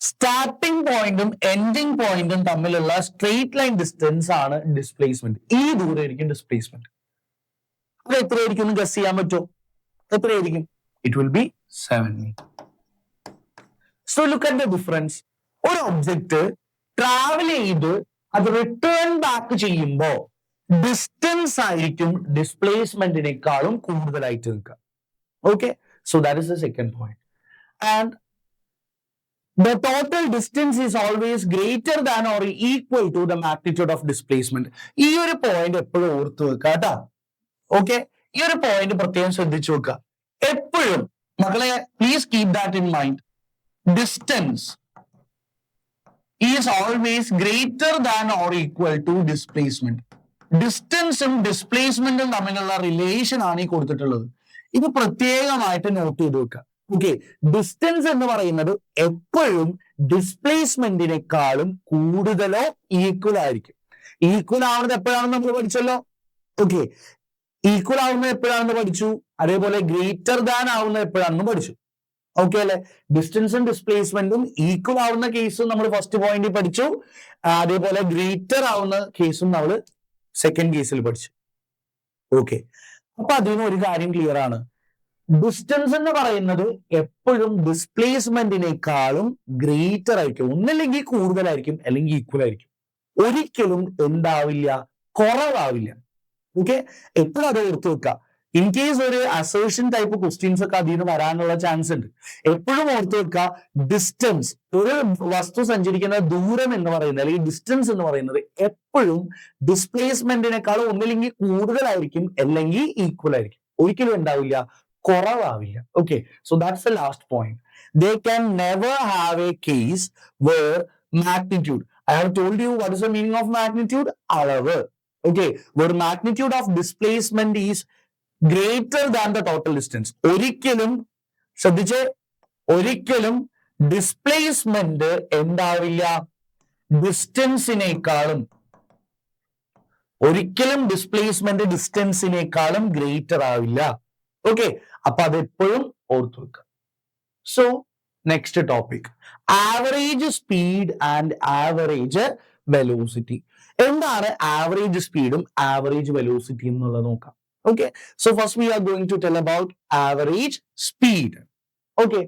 സ്റ്റാർട്ടിംഗ് പോയിന്റും എൻഡിങ് പോയിന്റും തമ്മിലുള്ള സ്ട്രെയിറ്റ് ലൈൻ ഡിസ്റ്റൻസ് ആണ് ഡിസ്പ്ലേസ്മെന്റ്. ഈ ദൂരമായിരിക്കും ഡിസ്പ്ലേസ്മെന്റ്. അത് എത്രയായിരിക്കും എന്ന് ഗസ് ചെയ്യാൻ പറ്റുമോ? എത്രയായിരിക്കും? It will be 7 metre. So look at the difference. ഒരു ഒബ്ജക്റ്റ് ട്രാവൽ ചെയ്ത് അത് റിട്ടേൺ ബാക്ക് ചെയ്യുമ്പോ ഡിസ്റ്റൻസ് ആയിരിക്കും ഡിസ്പ്ലേസ്മെന്റിനേക്കാളും കൂടുതലായിട്ട് നിൽക്കുക. Okay, so that is the second point. And the total distance is always greater than or equal to the magnitude of displacement. ഈ ഒരു point എപ്പോഴും ഓർത്ത് വെക്കുക കേട്ടോ. ഓക്കെ, ഈ ഒരു പോയിന്റ് പ്രത്യേകം ശ്രദ്ധിച്ചു വെക്കുക എപ്പോഴും മക്കളെ. Please keep that in mind. Distance is always greater than or equal to displacement. ഡിസ്റ്റൻസും ഡിസ്പ്ലേസ്മെന്റും തമ്മിലുള്ള റിലേഷൻ ആണ് ഈ കൊടുത്തിട്ടുള്ളത്. ഇത് പ്രത്യേകമായിട്ട് നോട്ട് ചെയ്ത് വെക്കുക. ഓക്കെ, ഡിസ്റ്റൻസ് എന്ന് പറയുന്നത് എപ്പോഴും ഡിസ്പ്ലേസ്മെന്റിനേക്കാളും കൂടുതലോ ഈക്വൽ ആയിരിക്കും. ഈക്വൽ ആവുന്നത് എപ്പോഴാണെന്ന് നമ്മൾ പഠിച്ചല്ലോ. ഓക്കെ, ഈക്വൽ ആവുന്നത് എപ്പോഴാണെന്ന് പഠിച്ചു. അതേപോലെ ഗ്രേറ്റർ ദാൻ ആവുന്നത് എപ്പോഴാണെന്ന് പഠിച്ചു. ഓക്കെ അല്ലെ? ഡിസ്റ്റൻസും ഡിസ്പ്ലേസ്മെന്റും ഈക്വൽ ആവുന്ന കേസും നമ്മൾ ഫസ്റ്റ് പോയിന്റിൽ പഠിച്ചു. അതേപോലെ ഗ്രേറ്റർ ആവുന്ന കേസും നമ്മൾ സെക്കൻഡ് കേസിൽ പഠിച്ചു. ഓക്കെ, അപ്പൊ അതിന് ഒരു കാര്യം ക്ലിയർ ആണ്. ഡിസ്റ്റൻസ് എന്ന് പറയുന്നത് എപ്പോഴും ഡിസ്പ്ലേസ്മെന്റിനേക്കാളും ഗ്രേറ്റർ ആയിരിക്കും. ഒന്നില്ലെങ്കിൽ കൂടുതലായിരിക്കും, അല്ലെങ്കിൽ ഈക്വൽ ആയിരിക്കും. ഒരിക്കലും എന്താവില്ല, കുറവാവില്ല. ഓക്കെ, എപ്പോഴും അത് ഓർത്ത് വെക്കുക. ഇൻ കേസ് ഒരു അസേർഷൻ ടൈപ്പ് ക്വസ്റ്റ്യൻസ് ഒക്കെ അതിൽ നിന്ന് വരാനുള്ള ചാൻസ് ഉണ്ട്. എപ്പോഴും ഓർത്ത് വെക്കുക, ഡിസ്റ്റൻസ്, ഒരു വസ്തു സഞ്ചരിക്കുന്ന ദൂരം എന്ന് പറയുന്നത് അല്ലെങ്കിൽ ഡിസ്റ്റൻസ് എന്ന് പറയുന്നത് എപ്പോഴും ഡിസ്പ്ലേസ്മെന്റിനേക്കാളും ഒന്നില്ലെങ്കിൽ കൂടുതലായിരിക്കും, അല്ലെങ്കിൽ ഈക്വൽ ആയിരിക്കും. ഒരിക്കലും എന്താവില്ല, കുറവാവില്ല. Okay, so that's the last point. They can never have a case where magnitude, I have told you what is the meaning of magnitude? அளவு. Okay, where magnitude of displacement is greater than the total distance. ഒരിക്കലും ശ്രദ്ധിച്ചേ, ഒരിക്കലും displacement എന്താവില്ല, ഡിസ്റ്റൻസിനേക്കാളും, ഒരിക്കലും displacement ഡിസ്റ്റൻസിനേക്കാളും greater ആവില്ല. Okay, അപ്പൊ അതെപ്പോഴും ഓർത്തു വെക്കുക. So next topic, average speed and average velocity. എന്താണ് ആവറേജ് സ്പീഡും ആവറേജ് വെലോസിറ്റി എന്നുള്ളത് നോക്കാം. Okay, so first we are going to tell about average speed. Okay,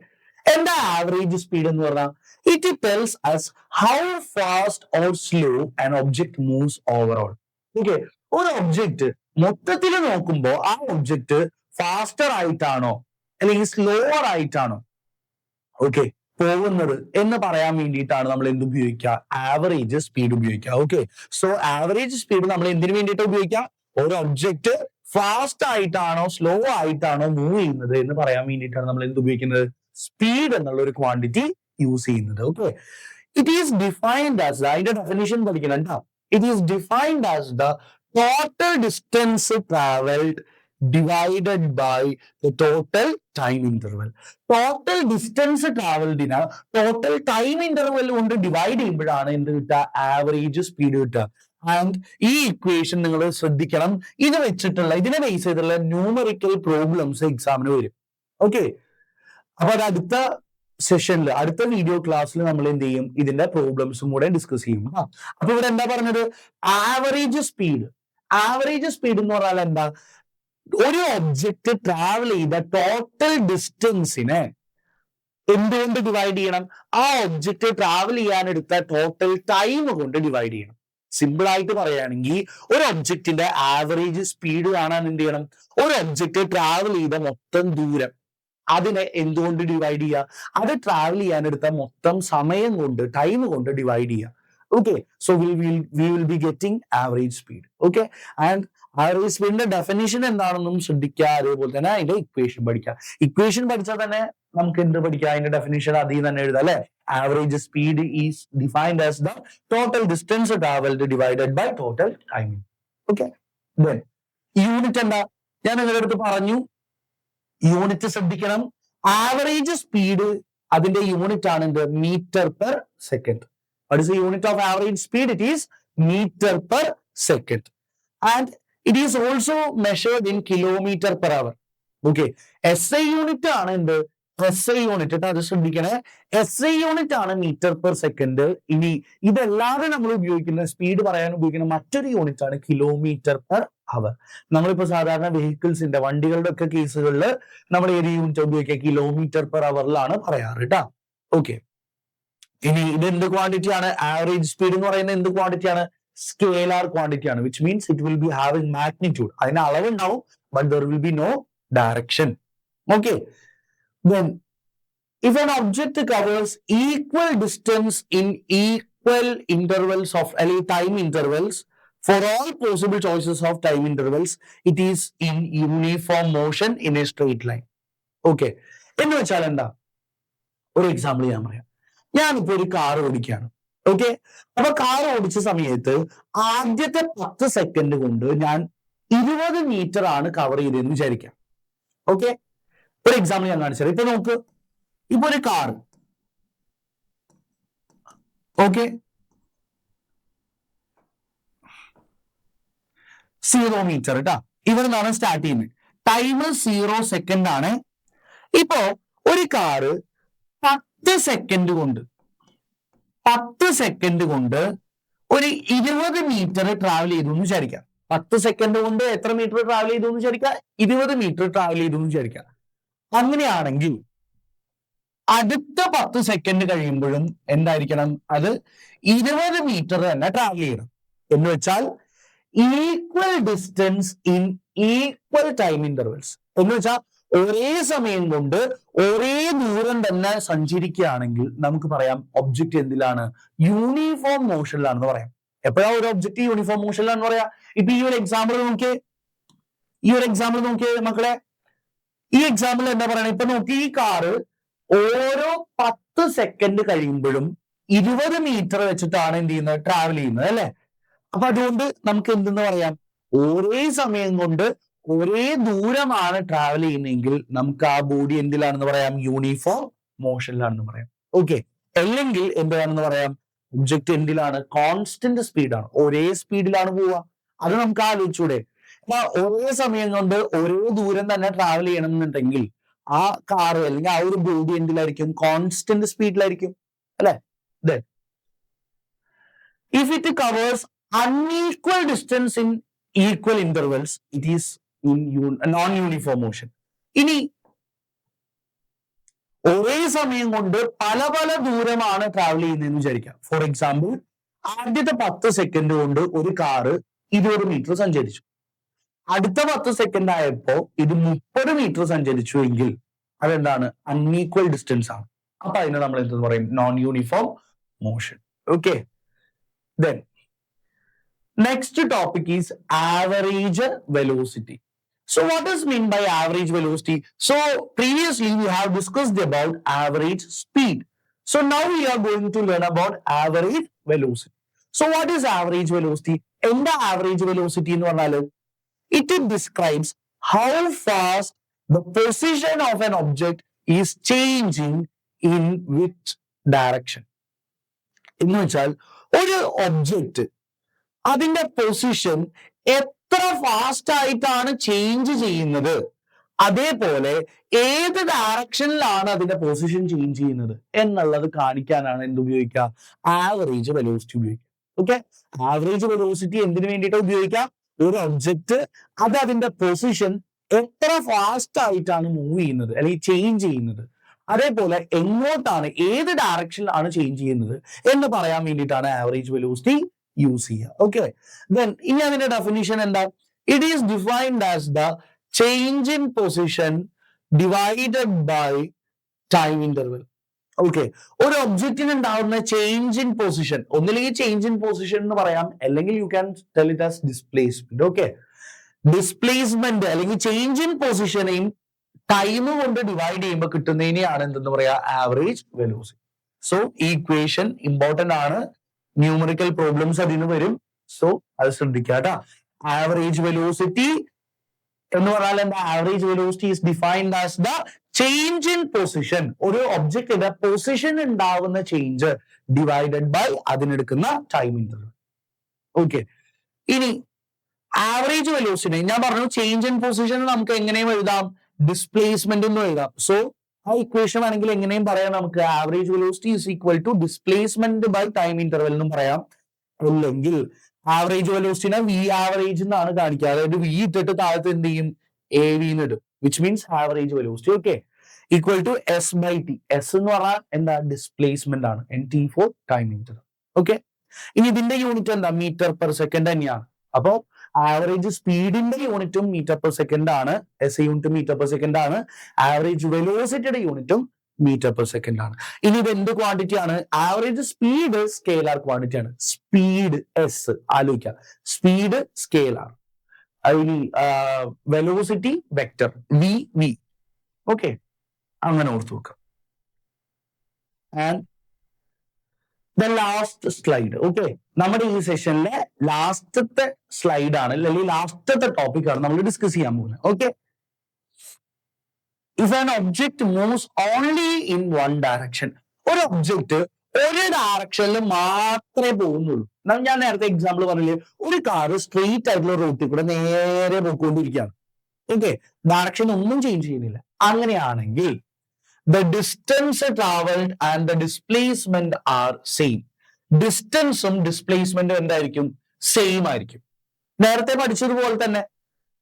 എന്താ ആവറേജ് സ്പീഡ് എന്ന് പറഞ്ഞാൽ? It tells us how fast or slow an object moves overall. Okay, ഒരു object മൊത്തത്തിൽ നോക്കുമ്പോൾ ആ ഒബ്ജെക്ട് ഫാസ്റ്റർ ആയിട്ടാണോ അല്ലെങ്കിൽ സ്ലോവർ ആയിട്ടാണോ ഓക്കെ പോകുന്നത് എന്ന് പറയാൻ വേണ്ടിയിട്ടാണ് നമ്മൾ എന്ത് ഉപയോഗിക്കുക, ആവറേജ് സ്പീഡ് ഉപയോഗിക്കുക. ഓക്കെ, സോ ആവറേജ് സ്പീഡ് നമ്മൾ എന്തിനു വേണ്ടിയിട്ട് ഉപയോഗിക്കുക? ഒരു ഒബ്ജക്റ്റ് ഫാസ്റ്റ് ആയിട്ടാണോ സ്ലോ ആയിട്ടാണോ മൂവ് ചെയ്യുന്നത് എന്ന് പറയാൻ വേണ്ടിയിട്ടാണ് നമ്മൾ എന്ത് ഉപയോഗിക്കുന്നത്, സ്പീഡ് എന്നുള്ള ഒരു ക്വാണ്ടിറ്റി യൂസ് ചെയ്യുന്നത്. Okay, it is defined as, അതിന്റെ ഡെഫിനിഷൻ പഠിക്കണം കേട്ടോ. It is defined as the total distance travelled divided by the total time interval. Total distance ട്രാവൽഡിന് ടോട്ടൽ ടൈം ഇന്റർവെൽ കൊണ്ട് ഡിവൈഡ് ചെയ്യുമ്പോഴാണ് എന്ത് കിട്ടുക, ആവറേജ് സ്പീഡ് കിട്ടുക. ആൻഡ് ഈ ഇക്വേഷൻ നിങ്ങൾ ശ്രദ്ധിക്കണം. ഇത് വെച്ചിട്ടുള്ള, ഇതിനെ ബേസ് ചെയ്തിട്ടുള്ള ന്യൂമറിക്കൽ പ്രോബ്ലംസ് എക്സാമിന് വരും. ഓക്കെ, അപ്പൊ അത് അടുത്ത സെഷനിൽ, അടുത്ത വീഡിയോ ക്ലാസ്സിൽ നമ്മൾ എന്ത് ചെയ്യും, ഇതിന്റെ പ്രോബ്ലംസും കൂടെ ഡിസ്കസ് ചെയ്യും. അപ്പൊ ഇവിടെ എന്താ പറഞ്ഞത്, ആവറേജ് സ്പീഡ്. ആവറേജ് സ്പീഡ് എന്ന് പറഞ്ഞാൽ എന്താ, ഒരു ഒബ്ജക്റ്റ് ട്രാവൽ ചെയ്ത ടോട്ടൽ ഡിസ്റ്റൻസിനെ എന്തുകൊണ്ട് ഡിവൈഡ് ചെയ്യണം, ആ ഒബ്ജക്റ്റ് ട്രാവൽ ചെയ്യാൻ എടുത്ത ടോട്ടൽ ടൈം കൊണ്ട് ഡിവൈഡ് ചെയ്യണം. സിമ്പിൾ ആയിട്ട് പറയുകയാണെങ്കിൽ ഒരു ഒബ്ജക്റ്റിന്റെ ആവറേജ് സ്പീഡ് കാണാൻ എന്ത് ചെയ്യണം, ഒരു ഒബ്ജക്റ്റ് ട്രാവൽ ചെയ്ത മൊത്തം ദൂരം, അതിനെ എന്തുകൊണ്ട് ഡിവൈഡ് ചെയ്യുക? അത് ട്രാവൽ ചെയ്യാൻ എടുത്ത മൊത്തം സമയം കൊണ്ട്, ടൈം കൊണ്ട് ഡിവൈഡ് ചെയ്യുക. Okay, so we will be getting average speed. Okay, and average സ്പീഡിന്റെ ഡെഫിനിഷൻ എന്താണെന്നും ശ്രദ്ധിക്കുക. അതേപോലെ തന്നെ അതിന്റെ ഇക്വേഷൻ പഠിക്കുക. ഇക്വേഷൻ പഠിച്ചാൽ തന്നെ നമുക്ക് എന്ത് പഠിക്കാം? അതിന്റെ ഡെഫിനിഷൻ അതിൽ തന്നെ എഴുതാം അല്ലെ. Average speed is defined as the total distance travelled divided by total time. Okay, then unit എന്താ? ഞാൻ നിങ്ങളുടെ അടുത്ത് പറഞ്ഞു, യൂണിറ്റ് ശ്രദ്ധിക്കണം. ആവറേജ് സ്പീഡ് അതിന്റെ യൂണിറ്റ് ആണ് എന്ത്? Metre per second. What is the unit of average speed? It is meter per second. And it is also measured in kilometer per hour. Okay. SI unit ആണ് എന്ത്? SI unit. അത് ശ്രദ്ധിക്കണേ. SI unit ആണ് metre per second. ഇനി ഇതല്ലാതെ നമ്മൾ ഉപയോഗിക്കുന്ന speed പറയാൻ ഉപയോഗിക്കുന്ന മറ്റൊരു യൂണിറ്റ് ആണ് കിലോമീറ്റർ പെർ അവർ. നമ്മളിപ്പോ സാധാരണ വെഹിക്കിൾസിന്റെ, വണ്ടികളുടെ ഒക്കെ കേസുകളിൽ നമ്മൾ ഏത് യൂണിറ്റ് ഉപയോഗിക്കുക? കിലോമീറ്റർ പെർ അവറിലാണ് പറയാറ് കേട്ടോ. ഓക്കെ, ഇനി ഇത് എന്ത് ക്വാണ്ടിറ്റി ആണ്? ആവറേജ് സ്പീഡ് എന്ന് പറയുന്നത് എന്ത് ക്വാണ്ടിറ്റി ആണ്? സ്കേലാർ ക്വാണ്ടിറ്റി ആണ്. Which means it will be having magnitude. അതിന് അളവുണ്ടാവും, but there will be no direction. Okay, then if an object covers equal distance in equal intervals of time intervals for all possible choices of time intervals, it is in uniform motion in a straight line. Okay, എന്ന് വെച്ചാൽ എന്താ? ഒരു example ഞാൻ പറയാം. ഞാനിപ്പോ ഒരു car ഓടിക്കുകയാണ്. Okay, അപ്പൊ car ഓടിച്ച സമയത്ത് ആദ്യത്തെ 10 സെക്കൻഡ് കൊണ്ട് ഞാൻ 20 മീറ്റർ ആണ് കവർ ചെയ്തതെന്ന് വിചാരിക്കാം. ഓക്കെ, ഒരു എക്സാമ്പിൾ ഞാൻ കാണിച്ചത്. ഇപ്പൊ നോക്ക്, ഇപ്പൊ ഒരു കാർ, ഓക്കെ, 0 മീറ്റർ കേട്ടാ, ഇവിടെ നിന്നാണ് സ്റ്റാർട്ട് ചെയ്യുന്നത്. ടൈം 0 സെക്കൻഡ് ആണ്. ഇപ്പോ ഒരു കാറ് 10 സെക്കൻഡ് കൊണ്ട് ഒരു 20 മീറ്റർ ട്രാവൽ ചെയ്തു എന്ന് വിചാരിക്കാം. 10 സെക്കൻഡ് കൊണ്ട് എത്ര മീറ്റർ ട്രാവൽ ചെയ്തു എന്ന് വിചാരിക്കാം? 20 മീറ്റർ ട്രാവൽ ചെയ്തു എന്ന് വിചാരിക്കാം. അങ്ങനെയാണെങ്കിൽ അടുത്ത 10 സെക്കൻഡ് കഴിയുമ്പോഴും എന്തായിരിക്കണം? അത് 20 മീറ്റർ തന്നെ ട്രാവൽ ചെയ്യണം. എന്ന് വെച്ചാൽ equal distance in equal time intervals. എന്ന് വെച്ചാൽ ഒരേ സമയം കൊണ്ട് ഒരേ ദൂരം തന്നെ സഞ്ചരിക്കുകയാണെങ്കിൽ നമുക്ക് പറയാം ഒബ്ജക്റ്റ് എന്തിലാണ്? യൂണിഫോം മോഷനിലാണെന്ന് പറയാം. എപ്പോഴാ ഒരു ഒബ്ജക്റ്റ് യൂണിഫോം മോഷനിലാണെന്ന് പറയാം? ഇപ്പൊ ഈ ഒരു എക്സാമ്പിൾ നോക്കിയേ മക്കളെ. ഈ എക്സാമ്പിൾ എന്താ പറയണേ? ഇപ്പൊ നോക്കി, ഈ കാറ് ഓരോ 10 സെക്കൻഡ് കഴിയുമ്പോഴും 20 മീറ്റർ വെച്ചിട്ടാണ് എന്ത് ചെയ്യുന്നത്? ട്രാവൽ ചെയ്യുന്നത് അല്ലെ. അപ്പൊ അതുകൊണ്ട് നമുക്ക് എന്തെന്ന് പറയാം? ഒരേ സമയം കൊണ്ട് ഒരേ ദൂരമാണ് ട്രാവൽ ചെയ്യുന്നതെങ്കിൽ നമുക്ക് ആ ബോഡി എന്തിലാണെന്ന് പറയാം? യൂണിഫോം മോഷനിലാണെന്ന് പറയാം. ഓക്കെ, അല്ലെങ്കിൽ എന്താണെന്ന് പറയാം? ഒബ്ജക്റ്റ് എന്തിലാണ്? കോൺസ്റ്റന്റ് സ്പീഡാണ്, ഒരേ സ്പീഡിലാണ് പോവുക. അത് നമുക്ക് ആലോചിച്ചൂടെ? അപ്പൊ ഒരേ സമയം കൊണ്ട് ഒരേ ദൂരം തന്നെ ട്രാവൽ ചെയ്യണം എന്നുണ്ടെങ്കിൽ ആ കാറ് അല്ലെങ്കിൽ ആ ഒരു ബോഡി എന്തിലായിരിക്കും? കോൺസ്റ്റന്റ് സ്പീഡിലായിരിക്കും അല്ലെ. If it covers unequal distance in equal intervals, it is in non-uniform motion. ഇനി ഒരേ സമയം കൊണ്ട് പല ദൂരമാണ് ട്രാവൽ ചെയ്യുന്നതെന്ന് വിചാരിക്കാം. ഫോർ എക്സാമ്പിൾ, ആദ്യത്തെ 10 സെക്കൻഡ് കൊണ്ട് ഒരു കാറ് 20 മീറ്റർ സഞ്ചരിച്ചു. അടുത്ത 10 സെക്കൻഡ് ആയപ്പോ ഇത് 30 മീറ്റർ സഞ്ചരിച്ചു എങ്കിൽ അതെന്താണ്? അൺഈക്വൽ ഡിസ്റ്റൻസ് ആണ്. അപ്പൊ അതിനെ നമ്മൾ എന്തെന്ന് പറയും? Non uniform motion. Okay, then next topic is average velocity. So what does mean by average velocity? So previously we have discussed about average speed. So now we are going to learn about average velocity. So what is average velocity? Enda average velocity എന്ന് പറഞ്ഞാൽ it describes how fast the position of an object is changing in which direction. എന്ന് വെച്ചാൽ ഒരു object അതിന്റെ position എത്ര fast ആയിട്ടാണ് change ചെയ്യുന്നത്, അതേപോലെ ഏത് ഡയറക്ഷനിലാണ് അതിന്റെ പൊസിഷൻ ചേഞ്ച് ചെയ്യുന്നത് എന്നുള്ളത് കാണിക്കാനാണ് എന്ത് ഉപയോഗിക്കുക? ആവറേജ് വെലോസിറ്റി ഉപയോഗിക്കുക. ഓക്കെ, ആവറേജ് വെലോസിറ്റി എന്തിനു വേണ്ടിയിട്ട് ഉപയോഗിക്കാം? ഒരു ഒബ്ജക്റ്റ് അത് അതിന്റെ പൊസിഷൻ എത്ര ഫാസ്റ്റ് ആയിട്ടാണ് മൂവ് ചെയ്യുന്നത് അല്ലെങ്കിൽ ചേഞ്ച് ചെയ്യുന്നത്, അതേപോലെ എങ്ങോട്ടാണ്, ഏത് ഡയറക്ഷനിലാണ് ചേഞ്ച് ചെയ്യുന്നത് എന്ന് പറയാൻ വേണ്ടിയിട്ടാണ് ആവറേജ് വെലോസിറ്റി യൂസ് ചെയ്യുക. ഓക്കെ, ദെൻ ഇനി അതിന്റെ ഡെഫിനിഷൻ എന്താ? It is defined as the change in position divided by time interval. Okay, ഒരു ഒബ്ജക്റ്റിന് ഉണ്ടാവുന്ന ചേഞ്ച് ഇൻ പൊസിഷൻ, ഒന്നില്ലെങ്കിൽ ചേഞ്ച് ഇൻ പൊസിഷൻ എന്ന് പറയാം, അല്ലെങ്കിൽ you can tell it as displacement. Okay, displacement അല്ലെങ്കിൽ ചേഞ്ച് ഇൻ പൊസിഷനെയും ടൈം കൊണ്ട് divide ചെയ്യുമ്പോൾ കിട്ടുന്നതിനെയാണ് എന്തെന്ന് പറയാ, ആവറേജ് വെലോസിറ്റി. സോ ഈ ഇക്വേഷൻ ഇമ്പോർട്ടന്റ് ആണ്, ന്യൂമറിക്കൽ പ്രോബ്ലംസ് അതിന് വരും. സോ അത് ശ്രദ്ധിക്കാട്ടോ. ആവറേജ് വെലോസിറ്റി എന്ന് പറഞ്ഞാൽ എന്താ? Average velocity is defined as the change in position, ഒരു ഒബ്ജക്റ്റിന്റെ പൊസിഷൻ ഉണ്ടാവുന്ന ചേഞ്ച് ഡിവൈഡഡ് ബൈ അതിനെടുക്കുന്ന ടൈം ഇന്റർവൽ. ഓക്കെ, ഇനി ആവറേജ് വെലോസിറ്റി ഞാൻ പറഞ്ഞു, ചേഞ്ച് ഇൻ പൊസിഷൻ നമുക്ക് എങ്ങനെയും എഴുതാം, ഡിസ്പ്ലേസ്മെന്റ് എന്നും എഴുതാം. സോ ആ ഇക്വേഷൻ ആണെങ്കിൽ എങ്ങനെയും പറയാം, നമുക്ക് average velocity is equal to displacement by time interval എന്നും പറയാം. അല്ലെങ്കിൽ ആവറേജ് വെലോസിറ്റിനെ വി ആവറേജ് എന്നാണ് കാണിക്കുക, അതായത് വി ഇട്ടിട്ട് താഴത്ത് എന്ത് ചെയ്യും, എ വി എന്ന് ഇടും, which means average velocity. Okay, equal to S by T. S എന്ന് പറഞ്ഞാൽ എന്താ, ഡിസ്പ്ലേസ്മെന്റ് ആണ്, and T for time interval. Okay, ഇനി ഇതിന്റെ യൂണിറ്റ് എന്താ, മീറ്റർ പെർ സെക്കൻഡ് തന്നെയാണ്. അപ്പോ ആവറേജ് സ്പീഡിന്റെ യൂണിറ്റും മീറ്റർ പെർ സെക്കൻഡ് ആണ്, S unit metre per second ആണ്. ആവറേജ് വെലോസിറ്റിയുടെ യൂണിറ്റും മീറ്റർ പെർ സെക്കൻഡ് ആണ്. ഇനി ഇത് എന്ത് ക്വാണ്ടിറ്റി ആണ്? ആവറേജ് സ്പീഡ് സ്കെയിലാർ ക്വാണ്ടിറ്റി ആണ്. സ്പീഡ് എസ് ആലോചിക്കുക, സ്പീഡ് സ്കെയിലാർ, ഇനി velocity vector V V. Okay, അങ്ങനെ ഓർത്ത് വെക്കാം. And the last slide. Okay, നമ്മുടെ ഈ സെഷനിലെ ലാസ്റ്റത്തെ സ്ലൈഡ് ആണ്, അല്ലെങ്കിൽ ലാസ്റ്റത്തെ ടോപ്പിക് ആണ് നമ്മൾ ഡിസ്കസ് ചെയ്യാൻ പോകുന്നത്. Okay, if an object moves only in one direction, ഒരു ഒബ്ജക്റ്റ് ഒരു ഡയറക്ഷനിൽ മാത്രമേ പോകുന്നുള്ളൂ. ഞാൻ നേരത്തെ എക്സാമ്പിൾ പറഞ്ഞില്ലേ, ഒരു കാർ സ്ട്രെയിറ്റ് ആയിട്ടുള്ള റൂട്ടിൽ കൂടെ നേരെ പോയിക്കൊണ്ടിരിക്കുകയാണ്. ഓക്കെ, ഡയറക്ഷൻ ഒന്നും ചേഞ്ച് ചെയ്യുന്നില്ല. അങ്ങനെയാണെങ്കിൽ the distance traveled and the displacement are same. ഡിസ്റ്റൻസും ഡിസ്പ്ലേസ്മെന്റും എന്തായിരിക്കും? സെയിം ആയിരിക്കും. നേരത്തെ പഠിച്ചതുപോലെ തന്നെ.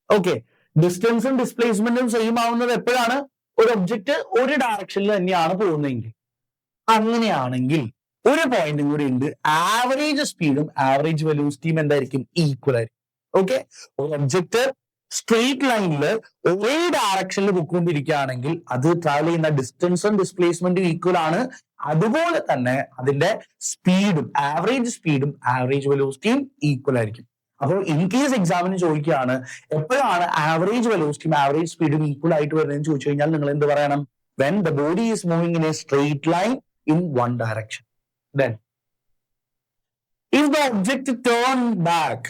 ഓക്കെ, ഡിസ്റ്റൻസും ഡിസ്പ്ലേസ്മെന്റും സെയിം ആവുന്നത് എപ്പോഴാണ്? ഒരു ഒബ്ജക്റ്റ് ഒരു ഡയറക്ഷനിൽ തന്നെയാണ് പോകുന്നതെങ്കിൽ. അങ്ങനെയാണെങ്കിൽ ഒരു പോയിന്റും കൂടി ഉണ്ട്, ആവറേജ് സ്പീഡും ആവറേജ് വെലോസിറ്റിയും എന്തായിരിക്കും? ഈക്വൽ ആയിരിക്കും. ഓക്കെ, ഒരു ഒബ്ജക്റ്റ് സ്ട്രെയിറ്റ് ലൈനിൽ ഒരേ ഡയറക്ഷനിൽ പോയിക്കൊണ്ടിരിക്കുകയാണെങ്കിൽ അത് ട്രാവൽ ചെയ്യുന്ന ഡിസ്റ്റൻസും ഡിസ്പ്ലേസ്മെന്റും ഈക്വൽ ആണ്. അതുപോലെ തന്നെ അതിന്റെ സ്പീഡും ആവറേജ് സ്പീഡും ആവറേജ് വെലോസിറ്റിയും ഈക്വൽ ആയിരിക്കും. അപ്പോൾ ഇൻ കേസ് എക്സാമിന് ചോദിക്കുകയാണ് എപ്പോഴാണ് ആവറേജ് വെലോസിറ്റിയും ആവറേജ് സ്പീഡും ഈക്വൽ ആയിട്ട് വരുന്നതെന്ന് ചോദിച്ചു കഴിഞ്ഞാൽ നിങ്ങൾ എന്ത് പറയണം? When the body is moving in a straight line in one direction. Then if the object turn back,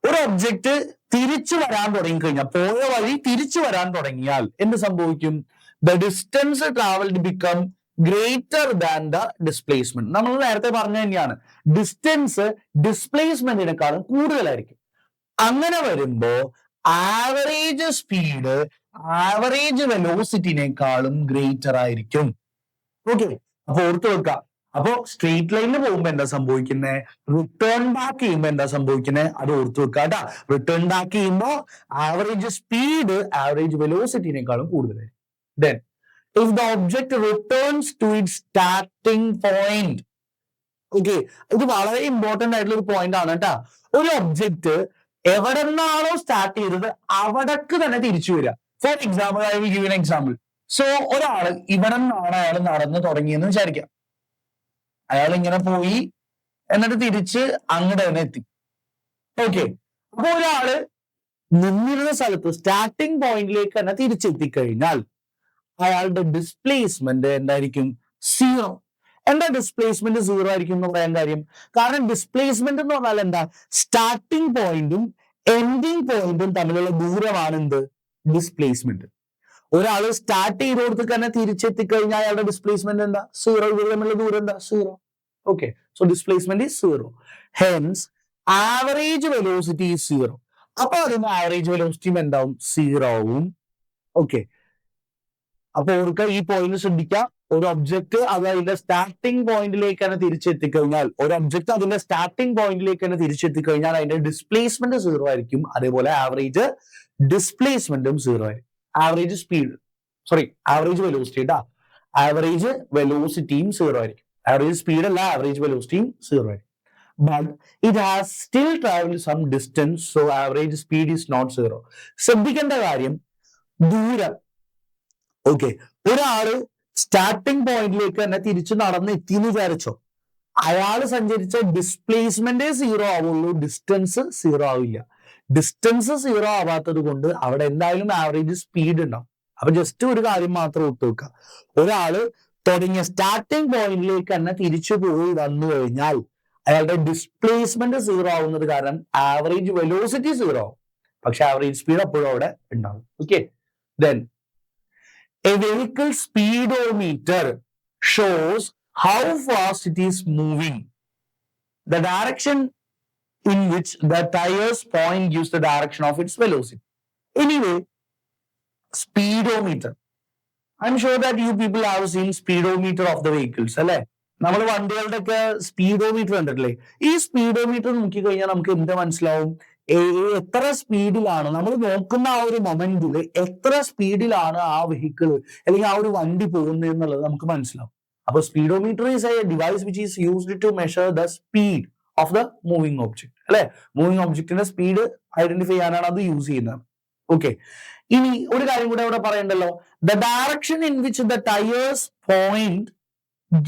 ഒരു ഒബ്ജക്റ്റ് തിരിച്ചു വരാൻ തുടങ്ങിക്കഴിഞ്ഞാൽ, പോയ വഴി തിരിച്ചു വരാൻ തുടങ്ങിയാൽ എന്ത് സംഭവിക്കും? The distance travelled become greater than the displacement. നമ്മൾ നേരത്തെ പറഞ്ഞ തന്നെയാണ്, ഡിസ്റ്റൻസ് ഡിസ്പ്ലേസ്മെന്റിനെക്കാളും കൂടുതലായിരിക്കും. അങ്ങനെ വരുമ്പോ ആവറേജ് സ്പീഡ് ആവറേജ് വെലോസിറ്റിനേക്കാളും ഗ്രേറ്റർ ആയിരിക്കും. ഓക്കെ, അപ്പൊ ഓർത്ത് വെക്കാം. അപ്പോ സ്ട്രെയിറ്റ് ലൈനിൽ പോകുമ്പോ എന്താ സംഭവിക്കുന്നത്? റിട്ടേൺ ബാക്ക് ചെയ്യുമ്പോ എന്താ സംഭവിക്കുന്നത്? അത് ഓർത്ത് വെക്കാട്ടാ. റിട്ടേൺ ബാക്ക് ചെയ്യുമ്പോ ആവറേജ് സ്പീഡ് ആവറേജ് വെലോസിറ്റിനേക്കാളും കൂടുതലായിരിക്കും. Then if the object returns to its starting point. Okay, ഇത് വളരെ ഇമ്പോർട്ടന്റ് ആയിട്ടുള്ള ഒരു പോയിന്റ് ആണ് കേട്ടാ. ഒരു ഒബ്ജക്റ്റ് എവിടെ നിന്നാണോ സ്റ്റാർട്ട് ചെയ്തത് അവിടേക്ക് തന്നെ തിരിച്ചു വരിക. Four example, I will give an example. So ഒരാള് ഇവിടെ നിന്നാണ് അയാൾ നടന്നു തുടങ്ങിയെന്ന് വിചാരിക്കാം. അയാൾ ഇങ്ങനെ പോയി എന്നിട്ട് തിരിച്ച് അങ്ങോട്ട് തന്നെ എത്തി. ഓക്കെ, അപ്പൊ ഒരാള് നിന്നിരുന്ന സ്ഥലത്ത് സ്റ്റാർട്ടിംഗ് പോയിന്റിലേക്ക് തന്നെ തിരിച്ചെത്തിക്കഴിഞ്ഞാൽ അയാളുടെ ഡിസ്പ്ലേസ്മെന്റ് എന്തായിരിക്കും? സീറോ. എന്താ ഡിസ്പ്ലേസ്മെന്റ് സീറോ ആയിരിക്കും എന്ന് പറയാൻ കാര്യം? കാരണം ഡിസ്പ്ലേസ്മെന്റ് എന്ന് പറഞ്ഞാൽ എന്താ? സ്റ്റാർട്ടിംഗ് പോയിന്റും എൻഡിങ് പോയിന്റും തമ്മിലുള്ള ദൂരമാണ് എന്ത്? ഡിസ്പ്ലേസ്മെന്റ്. ഒരാള് സ്റ്റാർട്ട് ചെയ്ത് കൊടുത്ത് തന്നെ തിരിച്ചെത്തിക്കഴിഞ്ഞാൽ അയാളുടെ ഡിസ്പ്ലേസ്മെന്റ് എന്താ? സീറോ. ഇവർ തമ്മിലുള്ള ദൂരം എന്താ? Zero. Okay, so displacement is zero. Hence average velocity is zero. അപ്പൊ അതിന് ആവറേജ് വെലോസിറ്റിയും എന്താവും? സീറോവും. ഓക്കെ, അപ്പൊ അവർക്ക് ഈ പോയിന്റ് ശ്രദ്ധിക്കാം. ഒരു ഒബ്ജക്ട് അത് അതിന്റെ സ്റ്റാർട്ടിംഗ് പോയിന്റിലേക്ക് തന്നെ തിരിച്ചെത്തിക്കഴിഞ്ഞാൽ, ഒരു ഒബ്ജക്ട് അതിന്റെ സ്റ്റാർട്ടിംഗ് പോയിന്റിലേക്ക് തന്നെ തിരിച്ചെത്തിക്കഴിഞ്ഞാൽ അതിന്റെ ഡിസ്പ്ലേസ്മെന്റ് സീറോ ആയിരിക്കും. അതേപോലെ ആവറേജ് ഡിസ്പ്ലേസ്മെന്റും സീറോ ആയിരിക്കും. ആവറേജ് സ്പീഡ് ആവറേജ് വെലോസിറ്റി കേട്ടാ, ആവറേജ് വെലോസിറ്റിയും സീറോ ആയിരിക്കും. ആവറേജ് സ്പീഡ് അല്ല, ആവറേജ് വെലോസിറ്റിയും സീറോ ആയിരിക്കും. But it has still traveled some distance, so average speed is not zero. ശ്രദ്ധിക്കേണ്ട കാര്യം, ദൂരം ഓക്കെ, ഒരാള് സ്റ്റാർട്ടിംഗ് പോയിന്റിലേക്ക് തന്നെ തിരിച്ചു നടന്നെത്തിന്ന് വിചാരിച്ചോ, അയാൾ സഞ്ചരിച്ച ഡിസ്പ്ലേസ്മെന്റ് 0 ആവുള്ളൂ, ഡിസ്റ്റൻസ് 0 ആവില്ല. ഡിസ്റ്റൻസ് 0 ആവാത്തത് കൊണ്ട് അവിടെ എന്തായാലും ആവറേജ് സ്പീഡ് ഉണ്ടാവും. അപ്പൊ ജസ്റ്റ് ഒരു കാര്യം മാത്രം ഒത്തു വെക്കുക, ഒരാള് തുടങ്ങിയ സ്റ്റാർട്ടിംഗ് പോയിന്റിലേക്ക് തന്നെ തിരിച്ചു പോയി വന്നു കഴിഞ്ഞാൽ അയാളുടെ ഡിസ്പ്ലേസ്മെന്റ് 0 ആവുന്നത് കാരണം ആവറേജ് വെലോസിറ്റി 0 ആവും, പക്ഷെ ആവറേജ് സ്പീഡ് അപ്പോഴും അവിടെ ഉണ്ടാവും. Okay, then A vehicle speedometer shows how fast it is moving. The direction in which the tires point gives the direction of its velocity. Anyway, speedometer. I'm sure that you people have seen speedometer of the vehicles, അല്ലെ? നമ്മൾ വണ്ടികളുടെ ഒക്കെ speedometer കണ്ടിട്ടില്ലേ? ഈ speedometer നോക്കി കഴിഞ്ഞാൽ നമുക്ക് എന്ത് മനസ്സിലാവും? എത്ര സ്പീഡിലാണ് നമ്മൾ നോക്കുന്ന ആ ഒരു മൊമെന്റിൽ എത്ര സ്പീഡിലാണ് ആ വെഹിക്കിൾ അല്ലെങ്കിൽ ആ ഒരു വണ്ടി പോകുന്നത് എന്നുള്ളത് നമുക്ക് മനസ്സിലാവും. അപ്പോൾ speedometer is a device which is used to measure the speed of the moving object, അല്ലെ? മൂവിംഗ് ഒബ്ജക്റ്റിന്റെ സ്പീഡ് ഐഡന്റിഫൈ ചെയ്യാനാണ് അത് യൂസ് ചെയ്യുന്നത്. ഓക്കെ, ഇനി ഒരു കാര്യം കൂടെ അവിടെ പറയണ്ടല്ലോ, the direction in which the tyres point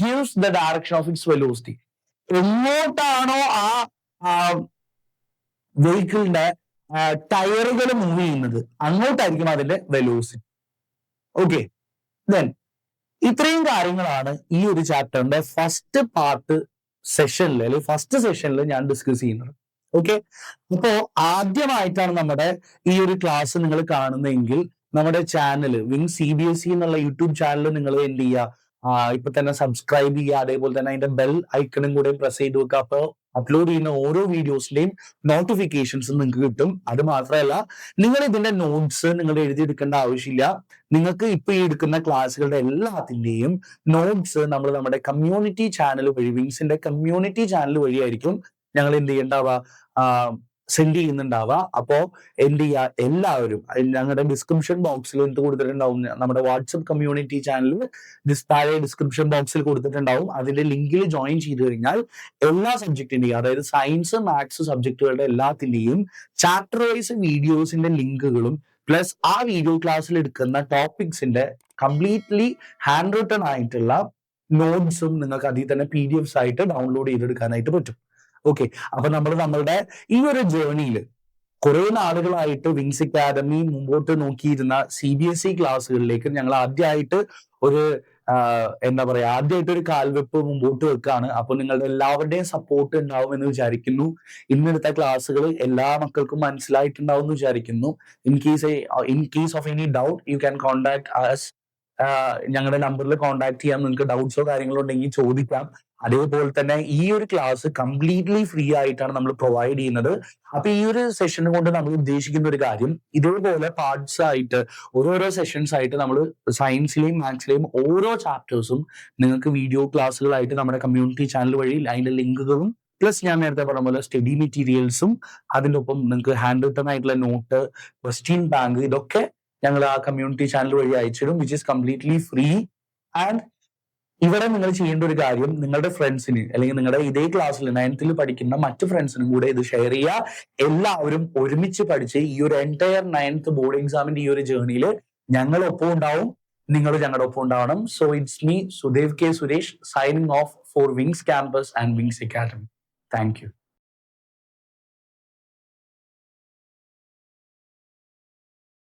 gives the direction of its velocity. എങ്ങോട്ടാണോ ആ വെഹിക്കിളിന്റെ ടയറുകൾ മൂവ് ചെയ്യുന്നത് അങ്ങോട്ടായിരിക്കും അതിന്റെ വെലോസിറ്റി. ഓക്കെ, ദെൻ ഇത്രയും കാര്യങ്ങളാണ് ഈ ഒരു ചാപ്റ്ററിന്റെ ഫസ്റ്റ് പാർട്ട് സെഷനിൽ അല്ലെങ്കിൽ ഫസ്റ്റ് സെഷനിൽ ഞാൻ ഡിസ്കസ് ചെയ്യുന്നത്. ഓക്കെ, അപ്പോ ആദ്യമായിട്ടാണ് നമ്മുടെ ഈ ഒരു ക്ലാസ് നിങ്ങൾ കാണുന്നതെങ്കിൽ നമ്മുടെ ചാനൽ വിങ് CBSE എന്നുള്ള യൂട്യൂബ് ചാനൽ നിങ്ങൾ എന്ത് ചെയ്യുക, ഇപ്പൊ തന്നെ സബ്സ്ക്രൈബ് ചെയ്യുക, അതേപോലെ തന്നെ അതിന്റെ ബെൽ ഐക്കണും കൂടെ പ്രസ് ചെയ്ത് വെക്കുക. അപ്പോൾ അപ്ലോഡ് ചെയ്യുന്ന ഓരോ വീഡിയോസിന്റെയും നോട്ടിഫിക്കേഷൻസ് നിങ്ങൾക്ക് കിട്ടും. അത് മാത്രമല്ല, നിങ്ങൾ ഇതിന്റെ നോട്ട്സ് നിങ്ങൾ എഴുതിയെടുക്കേണ്ട ആവശ്യമില്ല. നിങ്ങൾക്ക് ഇപ്പൊ ഈ എടുക്കുന്ന ക്ലാസ്സുകളുടെ എല്ലാത്തിന്റെയും നോട്ട്സ് നമ്മൾ നമ്മുടെ കമ്മ്യൂണിറ്റി ചാനൽ വഴി, വിങ്സിന്റെ കമ്മ്യൂണിറ്റി ചാനൽ വഴിയായിരിക്കും ഞങ്ങൾ എന്ത് ചെയ്യണ്ടാവുക, സെൻഡ് ചെയ്യുന്നുണ്ടാവുക. അപ്പോ എന്ത് ചെയ്യുക, എല്ലാവരും ഞങ്ങളുടെ ഡിസ്ക്രിപ്ഷൻ ബോക്സിൽ എന്ത് കൊടുത്തിട്ടുണ്ടാവും, നമ്മുടെ വാട്സപ്പ് കമ്മ്യൂണിറ്റി ചാനലിൽ താഴെ ഡിസ്ക്രിപ്ഷൻ ബോക്സിൽ കൊടുത്തിട്ടുണ്ടാവും. അതിന്റെ ലിങ്കിൽ ജോയിൻ ചെയ്ത് കഴിഞ്ഞാൽ എല്ലാ സബ്ജക്റ്റിന്റെയും, അതായത് സയൻസ് മാത്സ് സബ്ജക്റ്റുകളുടെ എല്ലാത്തിന്റെയും ചാപ്റ്റർ വൈസ് വീഡിയോസിന്റെ ലിങ്കുകളും പ്ലസ് ആ വീഡിയോ ക്ലാസ്സിൽ എടുക്കുന്ന ടോപ്പിക്സിന്റെ കംപ്ലീറ്റ്ലി ഹാൻഡ് റിട്ടൺ ആയിട്ടുള്ള നോട്ട്സും നിങ്ങൾക്ക് അതിൽ തന്നെ PDFs ആയിട്ട് ഡൗൺലോഡ് ചെയ്തെടുക്കാനായിട്ട് പറ്റും. ഓക്കെ, അപ്പൊ നമ്മളുടെ ഈ ഒരു ജേർണിയിൽ കുറെ നാളുകളായിട്ട് വിങ്സ് അക്കാദമി മുമ്പോട്ട് നോക്കിയിരുന്ന CBSE ക്ലാസ്സുകളിലേക്ക് ഞങ്ങൾ ആദ്യമായിട്ട് ഒരു ആദ്യമായിട്ട് ഒരു കാൽവെപ്പ് മുമ്പോട്ട് വെക്കാണ്. അപ്പൊ നിങ്ങളുടെ എല്ലാവരുടെയും സപ്പോർട്ട് ഉണ്ടാവും എന്ന് വിചാരിക്കുന്നു. ഇന്നെടുത്ത ക്ലാസ്സുകൾ എല്ലാ മക്കൾക്കും മനസ്സിലായിട്ടുണ്ടാവും എന്ന് വിചാരിക്കുന്നു. In case of any doubt you can contact us. ഞങ്ങളുടെ നമ്പറിൽ കോൺടാക്ട് ചെയ്യാം. നിങ്ങൾക്ക് ഡൗട്ട്സോ കാര്യങ്ങളോ ഉണ്ടെങ്കിൽ ചോദിക്കാം. അതേപോലെ തന്നെ ഈ ഒരു ക്ലാസ് കംപ്ലീറ്റ്ലി ഫ്രീ ആയിട്ടാണ് നമ്മൾ പ്രൊവൈഡ് ചെയ്യുന്നത്. അപ്പൊ ഈ ഒരു സെഷൻ കൊണ്ട് നമ്മൾ ഉദ്ദേശിക്കുന്ന ഒരു കാര്യം, ഇതേപോലെ പാർട്സ് ആയിട്ട് ഓരോരോ സെഷൻസ് ആയിട്ട് നമ്മൾ സയൻസിലെയും മാത്സിലെയും ഓരോ ചാപ്റ്റേഴ്സും നിങ്ങൾക്ക് വീഡിയോ ക്ലാസ്സുകളായിട്ട് നമ്മുടെ കമ്മ്യൂണിറ്റി ചാനൽ വഴി അതിന്റെ ലിങ്കുകളും പ്ലസ് ഞാൻ നേരത്തെ പറഞ്ഞ പോലെ സ്റ്റഡി മെറ്റീരിയൽസും അതിൻ്റെ ഒപ്പം നിങ്ങൾക്ക് ഹാൻഡ് റിട്ടൺ ആയിട്ടുള്ള നോട്ട്, ക്വസ്റ്റ്യൻ ബാങ്ക്, ഇതൊക്കെ ഞങ്ങൾ ആ കമ്മ്യൂണിറ്റി ചാനൽ വഴി അയച്ചിടും, which is completely free. And ഇവിടെ നിങ്ങൾ ചെയ്യേണ്ട ഒരു കാര്യം, നിങ്ങളുടെ ഫ്രണ്ട്സിന് അല്ലെങ്കിൽ നിങ്ങളുടെ ഇതേ ക്ലാസ്സിൽ 9th പഠിക്കുന്ന മറ്റു ഫ്രണ്ട്സിനും കൂടെ ഇത് ഷെയർ ചെയ്യുക. എല്ലാവരും ഒരുമിച്ച് പഠിച്ച് ഈ ഒരു എൻറ്റയർ 9th ബോർഡ് എക്സാമിന്റെ ഈ ഒരു ജേർണിയിൽ ഞങ്ങളൊപ്പം ഉണ്ടാവും, നിങ്ങൾ ഞങ്ങളുടെ ഒപ്പം ഉണ്ടാവണം. So it's me Sudev K Suresh signing off for Wings Campus and Wings Academy. Thank U.